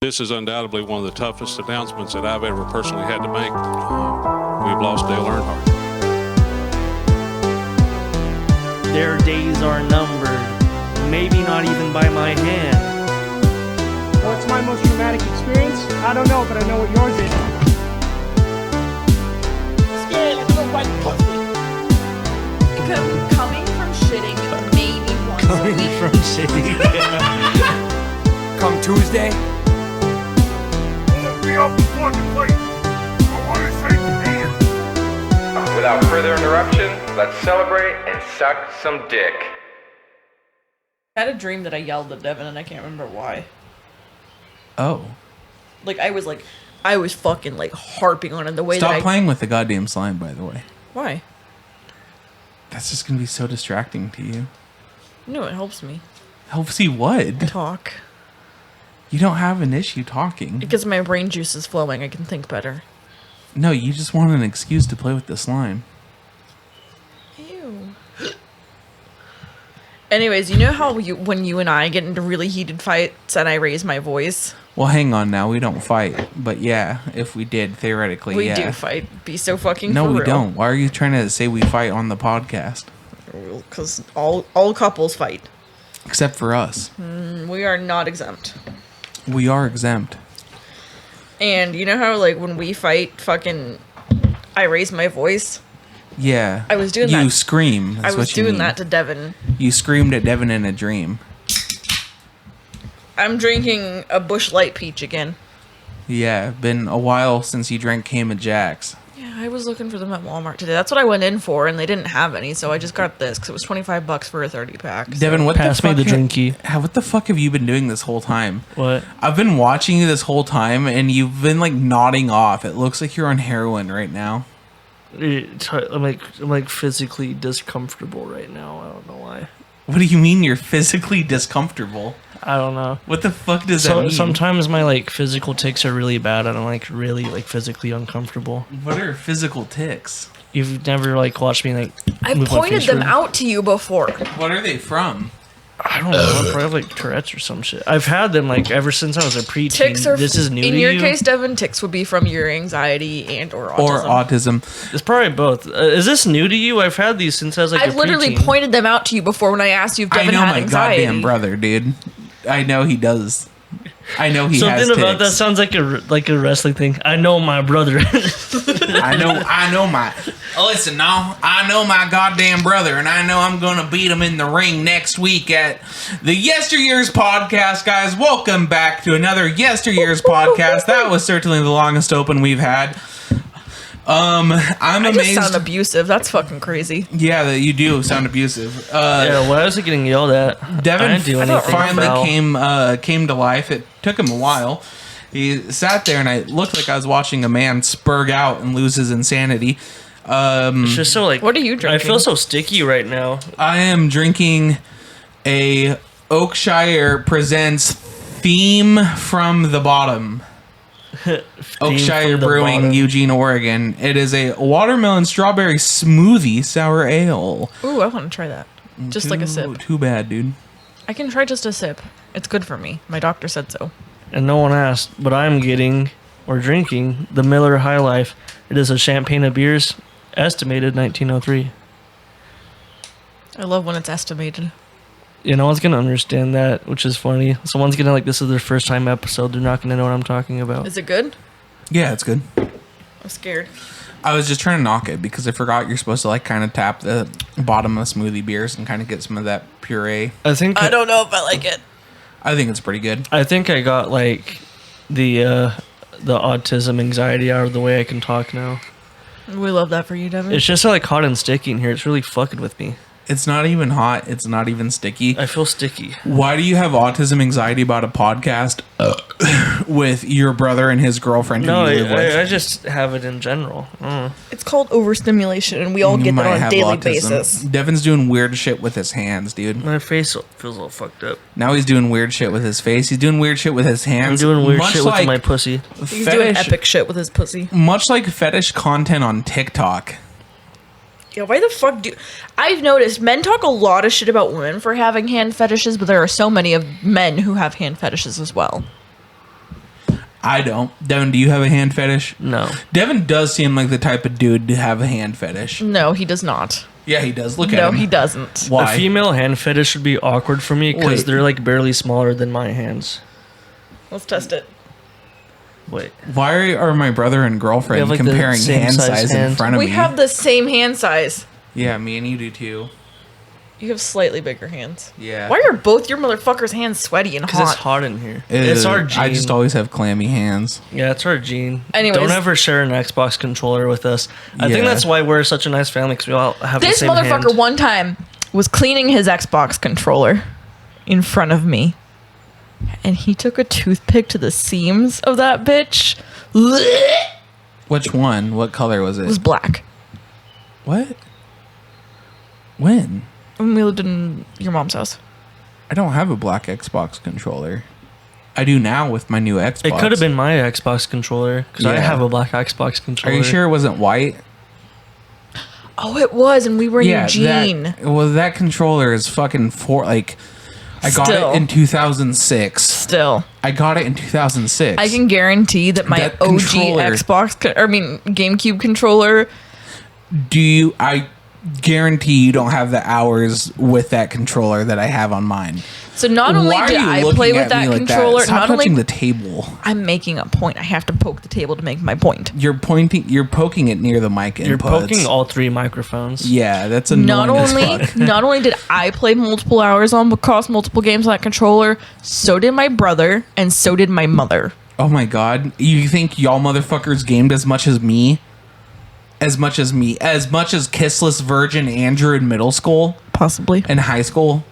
This is undoubtedly one of the toughest announcements that I've ever personally had to make. We've lost Dale Earnhardt. Their days are numbered, maybe not even by my hand. What's my most traumatic experience? I don't know, but I know what yours is. Scared like a little white pussy. Coming from shitting maybe once a week. From shitting. Come Tuesday, Be off the fucking plate. I want to say damn. Without further interruption, let's celebrate and suck some dick. I had a dream that I yelled at Devin and I can't remember why. oh, I was fucking harping on it the way stop that I... playing with the goddamn slime, by the way. Why? That's just gonna be so distracting to you. No, it helps me Helps you what? talk. You don't have an issue talking. Because my brain juice is flowing, I can think better. No, you just want an excuse to play with the slime. Ew. Anyways, you know how when you and I get into really heated fights and I raise my voice? Well, hang on now. We don't fight. But yeah, if we did, theoretically, We yeah. do fight. Be so fucking No, for we real. don't. Why are you trying to say we fight on the podcast? Because all couples fight. Except for us. We are not exempt. We are exempt. And you know how when we fight, I raise my voice? Yeah. I was doing You that. scream. That's I was what you doing mean. that to Devin. You screamed at Devin in a dream. I'm drinking a Busch Light Peach again. Yeah, been a while since you drank Cayman Jacks. Yeah, I was looking for them at Walmart today. That's what I went in for, and they didn't have any, so I just got this because it was $25 for a 30-pack. Devin, what Pass the me fuck? the drinky. What the fuck have you been doing this whole time? What? I've been watching you this whole time, and you've been nodding off. It looks like you're on heroin right now. I'm physically discomfortable right now. I don't know why. What do you mean you're physically discomfortable? I don't know. What the fuck does that mean? Sometimes my physical tics are really bad and I'm really physically uncomfortable. What are physical tics? You've never watched me I move my pointed face them around? out to you before. What are they from? I don't know. I probably have Tourette's or some shit. I've had them ever since I was a preteen. Ticks are This is new in to your you? case, Devin. Ticks would be from your anxiety and or autism. Or autism. It's probably both. Is this new to you? I've had these since I was a I've literally preteen. pointed them out to you before when I asked you if I Devin know had my anxiety. goddamn brother, dude. I know he does. I know he has Something about that tics. sounds like a wrestling thing. I know my brother. I know my. Listen, now I know my goddamn brother, and I know I'm gonna beat him in the ring next week at the Yesteryears podcast, guys. Welcome back to another Yesteryears podcast. That was certainly the longest open we've had. I'm I amazed. just sound abusive. That's fucking crazy. Yeah, that you do sound abusive. Yeah, why was he getting yelled at? I Devin didn't do anything finally foul. came to life. It took him a while. He sat there, and I looked like I was watching a man spurg out and lose his insanity. It's just so What are you I drinking? feel so sticky right now. I am drinking a Oakshire Presents Theme from the Bottom. Oakshire from the Brewing, bottom. Eugene, Oregon. It is a watermelon strawberry smoothie sour ale. Ooh, I want to try that. Just like a sip. Too bad, dude. I can try just a sip. It's good for me. My doctor said so. And no one asked, but I'm getting or drinking the Miller High Life. It is a champagne of beers, estimated 1903. I love when it's estimated. No one's gonna understand that, which is funny. Someone's gonna this is their first time episode. They're not gonna know what I'm talking about. Is it good? Yeah, it's good. I'm scared. I was just trying to knock it because I forgot you're supposed to kind of tap the bottom of smoothie beers and kind of get some of that puree. I think I don't know if I like it. I think it's pretty good. I think I got the autism anxiety out of the way. I can talk now. We love that for you, Devin. It's just hot and sticky in here. It's really fucking with me. It's not even hot. It's not even sticky. I feel sticky. Why do you have autism anxiety about a podcast with your brother and his girlfriend who No, you live with? I just have it in general. It's called overstimulation, and we all You get that might on a have daily autism. basis. Devin's doing weird shit with his hands, dude. My face feels all fucked up. Now he's doing weird shit with his face. He's doing weird shit with his I'm hands. doing weird Much shit like with my pussy. He's doing fetish- epic shit with his pussy. Much like fetish content on TikTok. Yeah, why the fuck do... I've noticed men talk a lot of shit about women for having hand fetishes, but there are so many of men who have hand fetishes as well. I don't. Devin, do you have a hand fetish? No. Devin does seem like the type of dude to have a hand fetish. No, he does not. Yeah, he does. Look at No, him. he doesn't. Why? A female hand fetish would be awkward for me because Wait. they're like barely smaller than my hands. Let's test it. Wait. Why are my brother and We girlfriend have, like, the comparing same hand size size in hand. front of We me? have the same hand size. Yeah, me and you do too. You have slightly bigger hands. Yeah. Why are both your motherfuckers' hands sweaty and Because it's hot? hot in here. It's our gene. I just always have clammy hands. Yeah, it's our gene. Anyways. Don't ever share an Xbox controller with us. I think Yeah. that's why we're such a nice family because we all have the This same motherfucker hand. one time was cleaning his Xbox controller in front of me. And he took a toothpick to the seams of that bitch. It Which one? What color was it? was black. What? When? When we lived in your mom's house. I don't have a black Xbox controller. I do now with my new Xbox. It could have been my Xbox controller because I Yeah. have a black Xbox Are controller. you sure it wasn't white? Oh, it was, and we were in Eugene. That controller is fucking I got Still. it in 2006. Still. I got it in 2006. I can guarantee that my That OG controller- GameCube controller. I guarantee you don't have the hours with that controller that I have on mine. So not only Why are did you I looking play at with that me like controller, Stop not touching only the table. I'm making a point. I have to poke the table to make my point. You're poking it near the mic inputs. You're poking all three microphones. Yeah, that's annoying Not as only fuck. not only did I play multiple hours across multiple games on that controller, so did my brother and so did my mother. Oh my god. You think y'all motherfuckers gamed as much as me? As much as Kissless Virgin Andrew in middle school Possibly. and high school?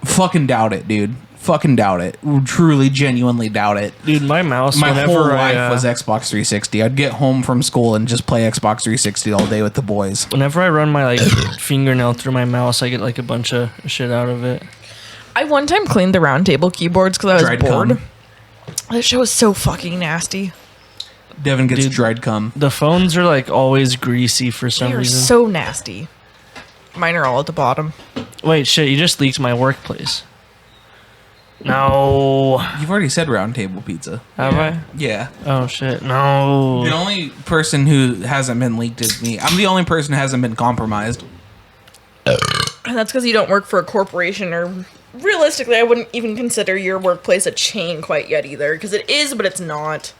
Fucking doubt it, dude. Fucking doubt it. Truly, genuinely doubt it. Dude, my mouse, My whenever whole I, life was Xbox 360. I'd get home from school and just play Xbox 360 all day with the boys. whenever I run my fingernail through my mouse, I get like a bunch of shit out of it. I one time cleaned the round table keyboards because I was Dried bored. cum. That show was so fucking nasty. Devin gets Dude. dried cum. The phones are like always greasy for some They are reason. so nasty. Mine are all at the bottom. Wait, shit, you just leaked my workplace. No. You've already said round table pizza. Have I? Yeah. Oh shit, no. The only person who hasn't been leaked is me. I'm the only person who hasn't been compromised. And that's because you don't work for a corporation, or realistically, I wouldn't even consider your workplace a chain quite yet either. Because it is, but it's not.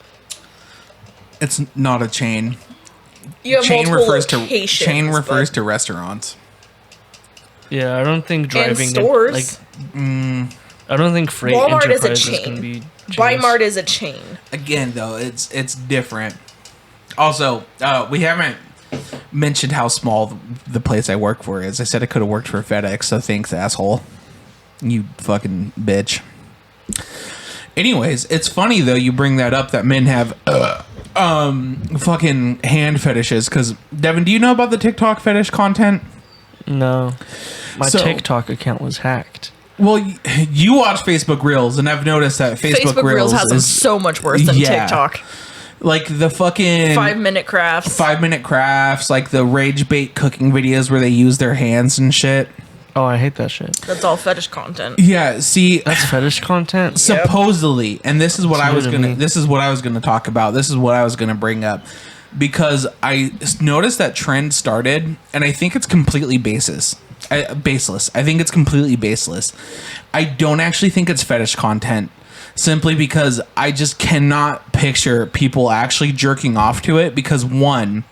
It's not a chain. You have Chain multiple refers to locations, chain refers but- to restaurants. Yeah, I don't think driving stores. like I don't think freight Walmart is a enterprises chain. can be chains. Walmart is a chain. Again, though, it's different. Also, we haven't mentioned how small the place I work for is. I said I could have worked for FedEx, so thanks, asshole. You fucking bitch. Anyways, it's funny though you bring that up that men have fucking hand fetishes. Because Devin, do you know about the TikTok fetish content? No. My So- TikTok account was hacked. Well, you watch Facebook Reels, and I've noticed that Facebook Reels has them is so much worse than Yeah. TikTok. like the fucking 5-minute crafts. 5-minute crafts, like the rage bait cooking videos where they use their hands and shit. Oh, I hate that shit. That's all fetish content. Yeah, see, That's fetish content. supposedly, and this is what It's I new was to gonna me. this is what I was gonna talk about. This is what I was gonna bring up because I noticed that trend started, and I think it's completely baseless. I think it's completely baseless. I don't actually think it's fetish content. Simply because I just cannot picture people actually jerking off to it. Because one,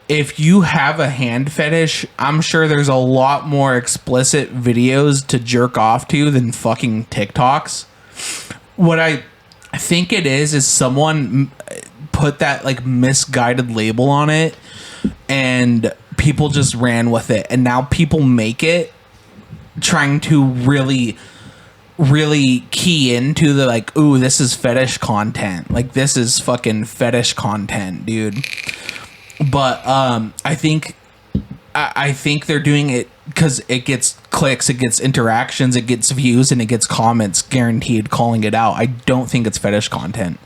if you have a hand fetish, I'm sure there's a lot more explicit videos to jerk off to than fucking TikToks. What I think it is someone put that like misguided label on it and people just ran with it. And now people make it trying to really key into the like, ooh, this is fetish content. Like this is fucking fetish content, dude. But I think they're doing it because it gets clicks, it gets interactions, it gets views, and it gets comments guaranteed calling it out. I don't think it's fetish content.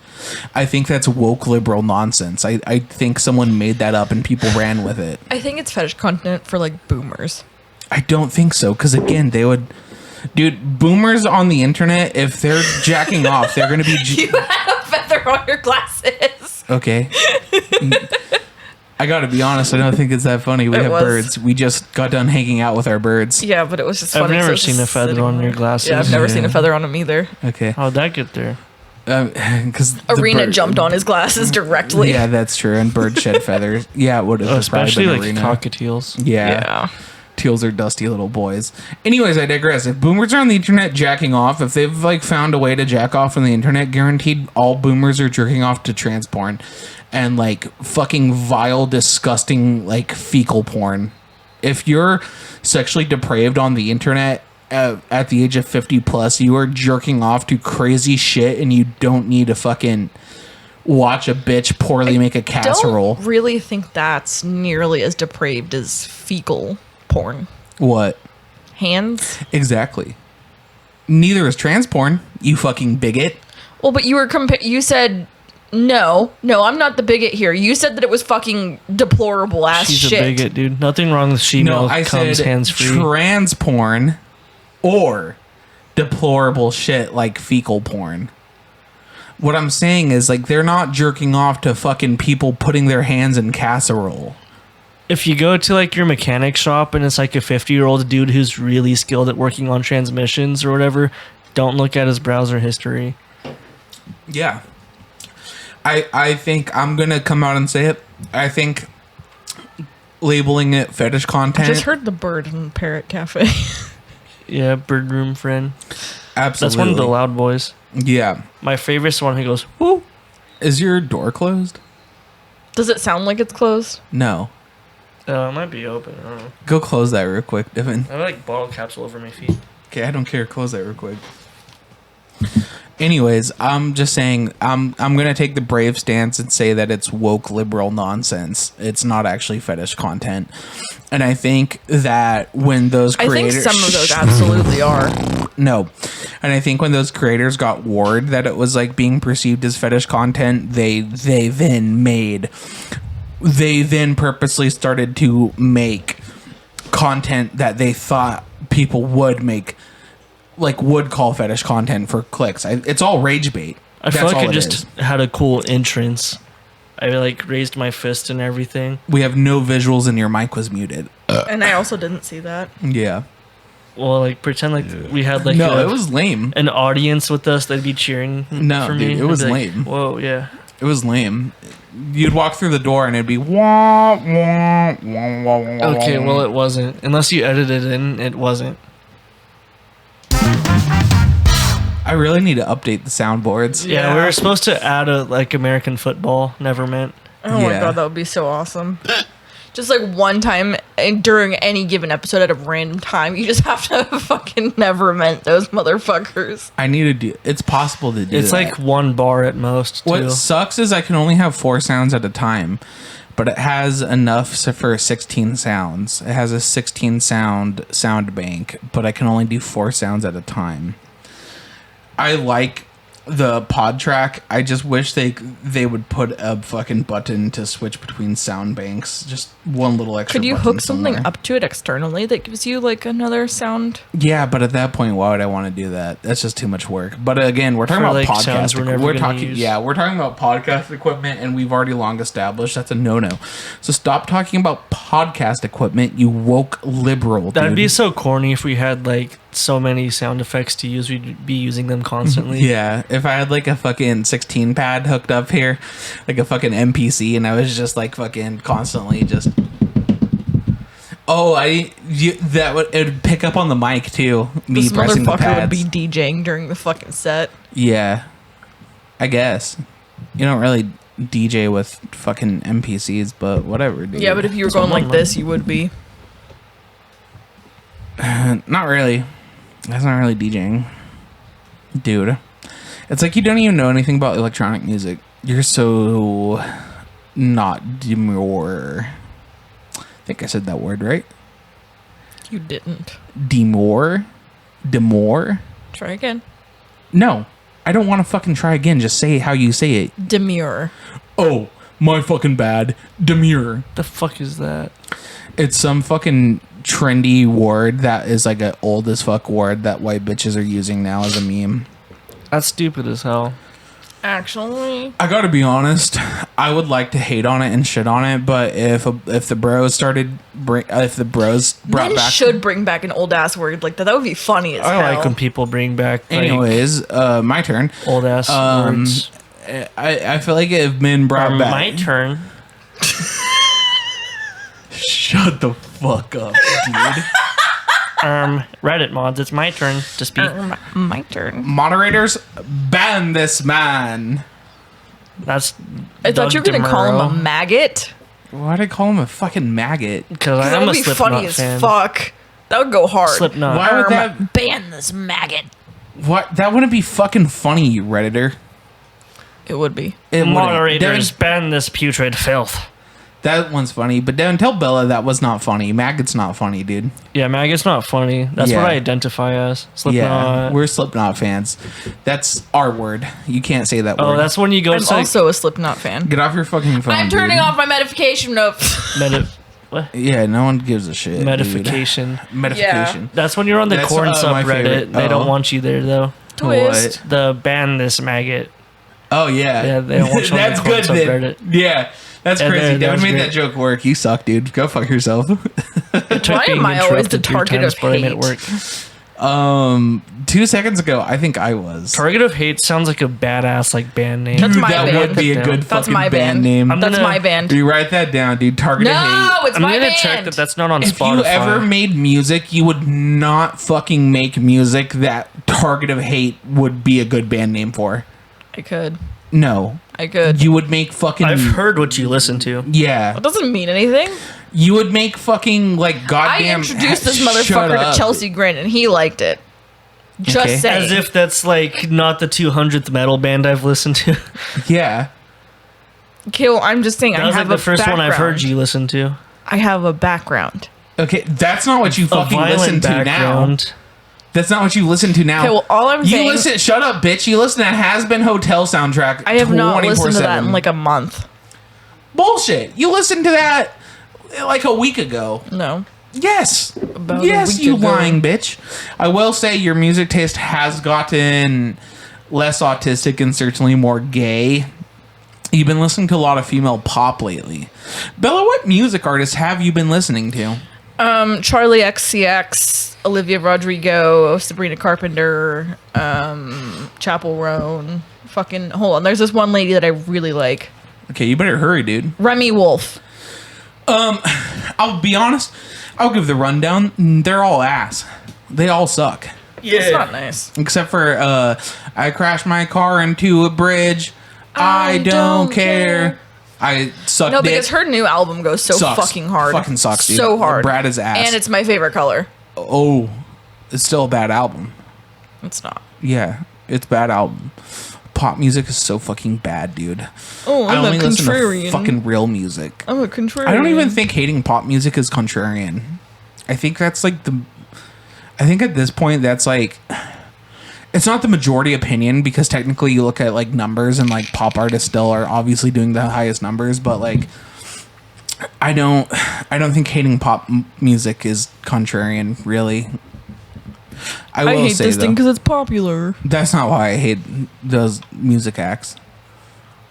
I think that's woke liberal nonsense. I think someone made that up and people ran with it. I think it's fetish content for like boomers. I don't think so, because again, they would... Dude, boomers on the internet, if they're jacking off, they're going to be... You had a feather on your glasses. Okay. I gotta be honest, I don't think it's that funny. We It have was. birds. We just got done hanging out with our birds. Yeah, but it was just I've funny. 'cause never I was seen just a feather sitting on your there. glasses. Yeah, I've never Yeah. seen a feather on them either. Okay. How'd that get there? Because Arena jumped on his glasses directly. Yeah, that's true. And birds shed feathers. Yeah, it would have. Especially like Arena. cockatiels. Yeah. Teals are dusty little boys. Anyways, I digress. If boomers are on the internet jacking off, if they've like found a way to jack off on the internet, guaranteed all boomers are jerking off to trans porn and like fucking vile, disgusting like fecal porn. If you're sexually depraved on the internet at the age of 50 plus, you are jerking off to crazy shit, and you don't need to fucking watch a bitch poorly make a casserole. Don't really think that's nearly as depraved as fecal porn. What? Hands? Exactly. Neither is trans porn, you fucking bigot. Well, but you were you said no, I'm not the bigot here. You said that it was fucking deplorable ass She's shit. a bigot, dude. Nothing wrong with she No, milk I comes said hands free. trans porn or deplorable shit like fecal porn. What I'm saying is like they're not jerking off to fucking people putting their hands in casserole. If you go to like your mechanic shop and it's like a 50-year-old dude who's really skilled at working on transmissions or whatever, don't look at his browser history. Yeah. I think I'm going to come out and say it. I think labeling it fetish I content. just heard the bird in the parrot cafe. Yeah, bird room friend. Absolutely. That's one of the loud boys. Yeah. My favorite's the one who goes, whoo. Is your door closed? Does it sound like it's closed? No. It might be open. I don't know. Go close that real quick, Devin. I have like bottle caps all over my feet. Okay, I don't care. Close that real quick. Anyways, I'm just saying I'm gonna take the brave stance and say that it's woke liberal nonsense. It's not actually fetish content, and I think that when those creators, I think some of those absolutely are. no, and I think when those creators got word that it was like being perceived as fetish content, they then purposely started to make content that they thought people would make, like would call fetish content for clicks. It's all rage bait. I feel That's like all it just had a cool entrance. I like raised my fist and everything. We have no visuals and your mic was muted. And I also didn't see that. Yeah. Well, like pretend like we had like No, it was lame. an audience with us that'd be cheering No, for me. dude, it was I'd be like, lame. Whoa, yeah. It was lame. You'd walk through the door and it'd be wah, wah, wah, wah, wah, Okay, wah. well it wasn't. Unless you edited it in, it wasn't. I really need to update the soundboards. Yeah, we were supposed to add a like American football. Never meant. Oh my Yeah. god, that would be so awesome. Just like one time during any given episode at a random time, you just have to fucking never meant those motherfuckers. I need to do. It's possible to do. It's that. like one bar at most. What Too. sucks is I can only have 4 sounds at a time, but it has enough for 16 sounds. It has a 16 sound bank, but I can only do 4 sounds at a time. I like the pod track. I just wish they would put a fucking button to switch between sound banks. Just one little extra. Could you button hook something somewhere. up to it externally that gives you like another sound? Yeah, but at that point, why would I want to do that? That's just too much work. But again, we're talking For, about like, sounds podcast. we're never We're gonna talking, use. yeah, we're talking about podcast equipment, and we've already long established that's a no-no. So stop talking about podcast equipment, you woke liberal. That'd dude. be so corny if we had like so many sound effects to use. We'd be using them constantly. Yeah, if I had like a fucking 16 pad hooked up here, like a fucking MPC, and I was just like fucking constantly just. Oh, that would it'd pick up on the mic too. Me This pressing the motherfucker would pads. be DJing during the fucking set. Yeah, I guess you don't really DJ with fucking NPCs, but whatever, dude. Yeah, but if you were going like this, you would be. Not really. That's not really DJing, dude. It's like you don't even know anything about electronic music. You're so not demure. I think I said that word right. You didn't. Demure? Demure? Try again. No. I don't want to fucking try again. Just say how you say it. Demure. Oh, my fucking bad. Demure. The fuck is that? It's some fucking trendy word that is like an old as fuck word that white bitches are using now as a meme. That's stupid as hell. Actually, I gotta be honest. I would like to hate on it and shit on it, but if the bros brought men back, should bring back an old ass word like that. That would be funny as hell. I like when people bring back like, anyways, my turn. old ass words. I feel like if men brought back, My turn. shut the fuck up, dude. Reddit mods. It's my turn to speak. My turn. Moderators, ban this man. That's. I thought you were gonna call him a maggot. Why'd I call him a fucking maggot? Because I That am would a be funny Slipknot as fan. fuck. That would go hard. Slipknot. Why would that? Ban this maggot. What? That wouldn't be fucking funny, you redditor. It would be. It wouldn't. Moderators, Devin, ban this putrid filth. that one's funny, but Devin, tell Bella that was not funny. Maggot's not funny, dude. Yeah, maggot's not funny. That's Yeah. what I identify as. Slipknot. Yeah, we're Slipknot fans. That's our word. You can't say that Oh, word. that's when you go I'm to also a Slipknot fan. Get off your fucking phone. I'm turning dude. off my medication notes. what? Yeah, no one gives a shit. Medification. Dude. Medification. That's when you're on the That's, corn my favorite. subreddit. They don't Oh. want you there though. Twist. The ban this maggot. Oh yeah. Yeah, they don't want you on That's the corn good. Then. subreddit. Yeah, that's Yeah, crazy. that Devin was made great. that joke work. You suck, dude. Go fuck yourself. It took Why being am I always the interrupted 3 target times, of but I made it hate? work. 2 seconds ago, I think I was. Target of Hate sounds like a badass like band name. That's Dude, my that band. would be a good That's fucking my band band. name. I'm That's gonna- my band. You write that down, dude. Target of Hate. No, it's I'm my gonna band. check that that's not on If Spotify. you ever made music, you would not fucking make music that Target of Hate would be a good band name for. I could. No. I could. You would make fucking. I've heard what you listen to. Yeah. That doesn't mean anything. You would make fucking like I goddamn. introduced this Shut motherfucker up. to Chelsea Grant and he liked it. Just Okay. saying. As if that's like not the 200th metal band I've listened to. Yeah. Okay, well, I'm just saying That I was have like the a first one I've heard background. you listen to. I have a background. Okay, that's not what you A fucking listen violent to now. background. That's not what you listen to now. Okay, well, all I'm you saying- listen. Shut up, bitch. You listen to Has Been Hotel soundtrack. I have not listened to that 24/7. in like a month. Bullshit. You listened to that like a week ago. No. Yes. About a Yes, week you ago. lying bitch. I will say your music taste has gotten less autistic and certainly more gay. You've been listening to a lot of female pop lately. Bella, what music artists have you been listening to? Charlie XCX, Olivia Rodrigo, Sabrina Carpenter, Chapel Roan. Fucking hold on. There's this one lady that I really like. Okay, you better hurry, dude. Remy Wolf. I'll be honest. I'll give the rundown. They're all ass. They all suck. It's not nice. Except for I crashed my car into a bridge. I don't care. I suck No, dick. because her new album goes so Sucks. fucking hard. Fucking sucks, dude. So hard. Brad is ass. And it's my favorite color. Oh, it's still a bad album. It's not. Yeah, it's a bad album. Pop music is so fucking bad, dude. Oh, I I'm a only listen to contrarian. fucking real music. I'm a contrarian. I don't even think hating pop music is contrarian. I think that's like I think at this point that's like it's not the majority opinion because technically you look at like numbers and like pop artists still are obviously doing the highest numbers, but like I don't think hating pop music is contrarian really. I will I hate say this thing though, because it's popular. that's not why I hate those music acts.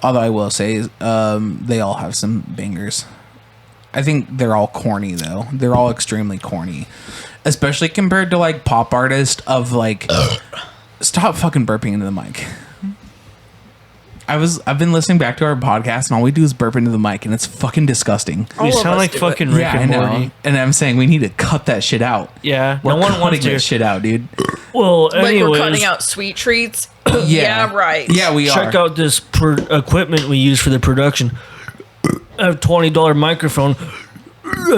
Although I will say they all have some bangers. I think they're all corny though. They're all extremely corny. Especially compared to like pop artists of like stop fucking burping into the mic. I've been listening back to our podcast and all we do is burp into the mic and it's fucking disgusting. You All of sound us like do it. fucking Rick Yeah, I and know. Morty. And I'm saying we need to cut that shit out. Yeah, We're no one cutting wants to. that shit out, dude. Well, Like anyways, we're cutting out sweet treats. Yeah. Yeah, right. Yeah, we check are. out this equipment we use for the production. I have $20 microphone.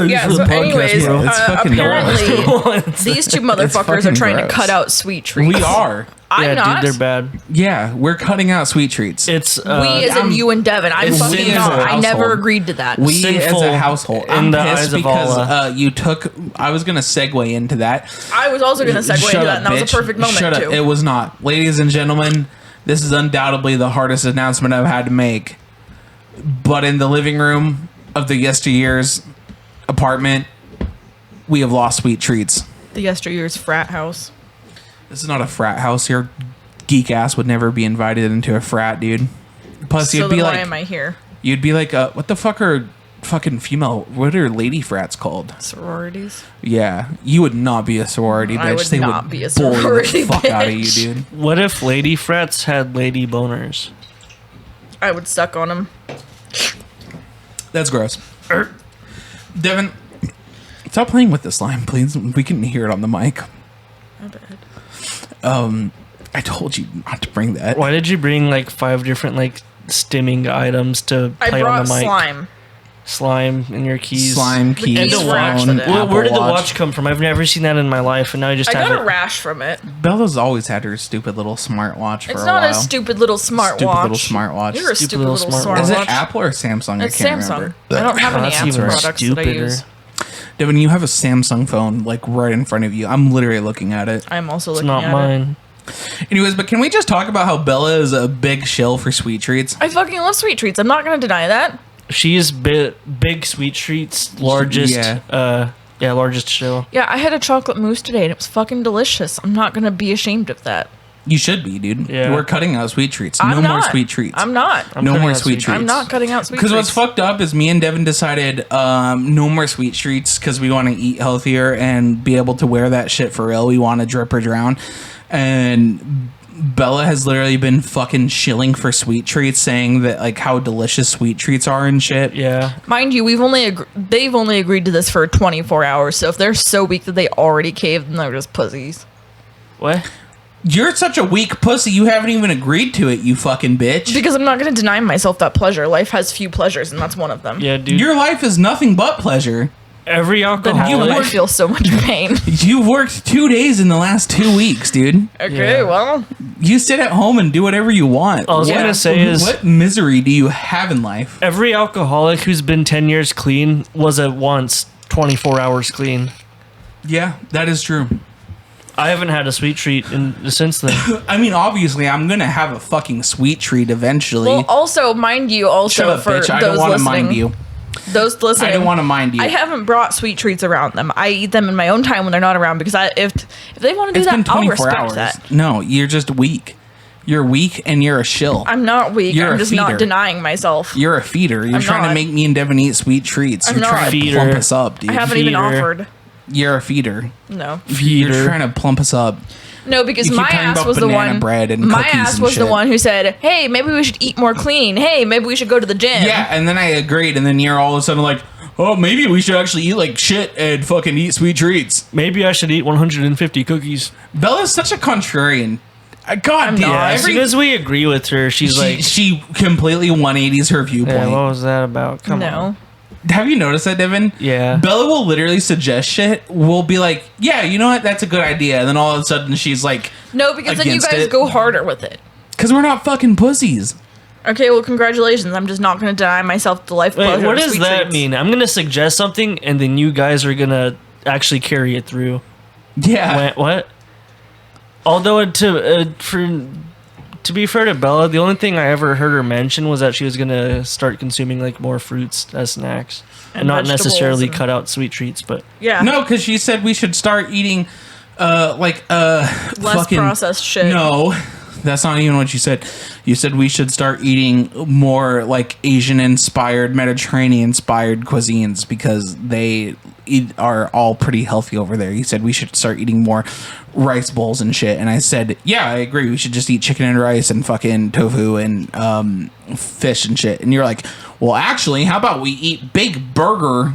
Yeah, For the so podcast, anyways, bro. It's fucking apparently these two motherfuckers fucking are trying gross. to cut out sweet treats. We are. I'm yeah, not. dude, they're bad. Yeah, we're cutting out sweet treats. It's We as in you and Devin. I'm it's fucking sinful not. I never household. agreed to that. We sinful as a household. in I'm the pissed eyes of because Allah. you took. I was gonna segue into that. I was also going to segue Shut into that, up, and that was bitch. a perfect moment Shut up. too. It was not, ladies and gentlemen. This is undoubtedly the hardest announcement I've had to make. But in the living room of the Yesteryears apartment, we have lost sweet treats. The Yesteryears frat house. This is not a frat house. You're geek ass would never be invited into a frat, dude. Plus, So you'd then be why like, am I here? you'd be like, what the fuck are fucking female? What are lady frats called? Sororities. Yeah, you would not be a sorority bitch. I would they not would be a bully the sorority fuck out of you, bitch. dude. What if lady frats had lady boners? I would suck on them. That's gross. Devin, stop playing with the slime, please. We can hear it on the mic. My bad. I told you not to bring that. Why did you bring like 5 different like stimming items to I play on brought the mic? slime. Slime in your keys. Slime, The keys, keys were phone, accident. Where did the Apple watch come from? I've never seen that in my life, and now I just I have got it. a rash from it. Bella's always had her stupid little smartwatch for It's a not while. a stupid little smartwatch. Stupid little smartwatch. You're a Stupid stupid little little smartwatch. Is smartwatch. it Apple or Samsung? It's I can't Samsung. remember. I don't have any That's Apple even products that I stupider. use. Devin, you have a Samsung phone like right in front of you. I'm literally looking at it. I'm also It's looking not at it. mine. Anyways, but can we just talk about how Bella is a big shill for sweet treats? I fucking love sweet treats. I'm not gonna deny that. She's big sweet treats, largest. Yeah. Largest show. Yeah, I had a chocolate mousse today and it was fucking delicious. I'm not gonna be ashamed of that. You should be, dude. Yeah. We're cutting out sweet treats. I'm No more not. sweet treats. I'm not. no cutting more out sweet sweet treats. I'm not cutting out sweet treats. Because what's fucked up is me and Devin decided no more sweet treats because we want to eat healthier and be able to wear that shit for real. We want to drip or drown. And Bella has literally been fucking shilling for sweet treats, saying that like how delicious sweet treats are and shit. Yeah. Mind you, they've only agreed to this for 24 hours. So if they're so weak that they already caved, then they're just pussies. What? You're such a weak pussy. You haven't even agreed to it, you fucking bitch. Because I'm not going to deny myself that pleasure. Life has few pleasures, and that's one of them. Yeah, dude. Your life is nothing but pleasure. Every Then how alcoholic. do I feel so much pain? You've worked 2 days in the last 2 weeks, dude. Okay, Yeah. well, You sit at home and do whatever you want. I was Yeah. gonna say is What misery do you have in life? every alcoholic who's been 10 years clean was at once 24 hours clean. Yeah, that is true. I haven't had a sweet treat since then. I mean, obviously, I'm gonna have a fucking sweet treat eventually. well, also, mind you, Shut also up, for bitch. I don't those want to listening, mind you. those listening, I don't want to mind you. I haven't brought sweet treats around them. I eat them in my own time when they're not around because if they want to do It's been that, I'll 24 respect hours. that. No, you're just weak. You're weak and you're a shill. I'm not weak. You're I'm a just feeder. not denying myself. You're a feeder. You're I'm trying to not. make me and Devin eat sweet treats. I'm You're not. trying to Feeder. plump us up, dude. I haven't even Feeder. offered. You're a feeder. No. You're Feeder. trying to plump us up. No, because You keep my talking ass about was the banana one. bread and My cookies ass and was the shit. one who said, "Hey, maybe we should eat more clean. Hey, maybe we should go to the gym." Yeah, and then I agreed, and then you're all of a sudden like, oh, maybe we should actually eat like shit and fucking eat sweet treats. Maybe I should eat 150 cookies. Bella's such a contrarian. God damn. Yeah, as every- soon as we agree with her, she's like, she completely 180s her viewpoint. yeah, what was that about? Come on. No. Have you noticed that, Devin? Yeah. Bella will literally suggest shit. We'll be like, yeah, you know what? That's a good idea. And then all of a sudden she's like, No, because then you Against guys it. go harder with it. because we're not fucking pussies. Okay, well, congratulations. I'm just not going to deny myself the life Wait, pleasure. what of does sweet that treats. mean? I'm going to suggest something, and then you guys are going to actually carry it through. Yeah. What? Although, to be fair to Bella, the only thing I ever heard her mention was that she was going to start consuming like more fruits as snacks. And not vegetables necessarily and- cut out sweet treats, but Yeah. No, because she said we should start eating, Less processed shit. No, that's not even what you said. You said we should start eating more like Asian-inspired, Mediterranean-inspired cuisines because they are all pretty healthy over there. You said we should start eating more rice bowls and shit, and I said, yeah, I agree. We should just eat chicken and rice and fucking tofu and fish and shit. And you're like, well, actually, how about we eat Big Burger?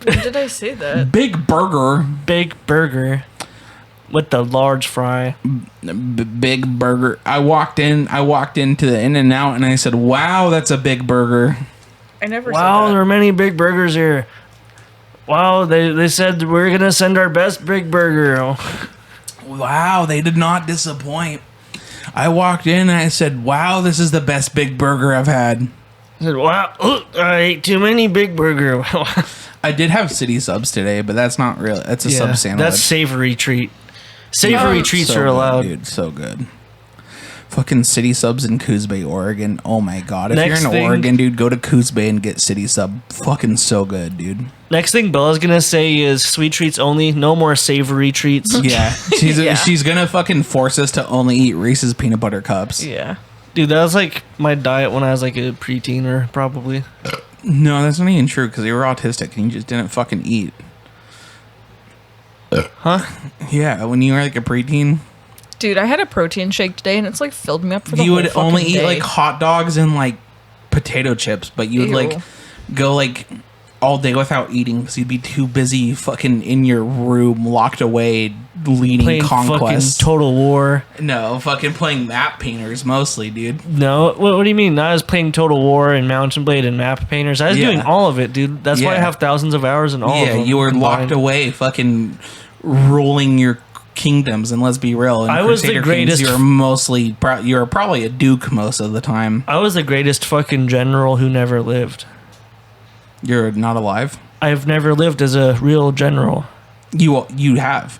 When did I say that? Big Burger. big burger with the large fry. Big Burger. I walked into the In-N-Out and I said, wow, that's a big burger. I never Wow, said there that. are many big burgers here. Wow, they said we're going to send our best big burger. Wow, they did not disappoint. I walked in and I said, wow, this is the best big burger I've had. I said, wow, I ate too many big burger. I did have city subs today, but that's not real. That's a sub sandwich. That's savory treat. Savory treats So are good, allowed. dude. So good. Fucking city subs in Coos Bay, Oregon. Oh my god. If Next you're in thing- Oregon, dude, go to Coos Bay and get city sub. Fucking so good, dude. Next thing Bella's gonna say is sweet treats only. No more savory treats. Yeah. She's Yeah. she's gonna fucking force us to only eat Reese's peanut butter cups. Yeah. Dude, that was like my diet when I was like a preteen, probably. No, that's not even true because you were autistic and you just didn't fucking eat. Huh? Yeah, when you were like a preteen, Dude, I had a protein shake today and it's like filled me up for the you whole would fucking only eat day. like hot dogs and like potato chips, but you would Ew. like go like all day without eating because you'd be too busy fucking in your room locked away leading Playing conquest. fucking Total War. No, fucking playing map painters mostly, dude. No, what do you mean? I was playing Total War and Mountain Blade and Map Painters. I was Yeah. doing all of it, dude. That's why I Yeah. have thousands of hours in all of Yeah, them. you were combined. locked away, fucking rolling your kingdoms. And let's be real, in I was the Crusader greatest- Kings, you were mostly you were probably a duke most of the time. I was the greatest fucking general who never lived. You're not alive. I've never lived as a real general. You have.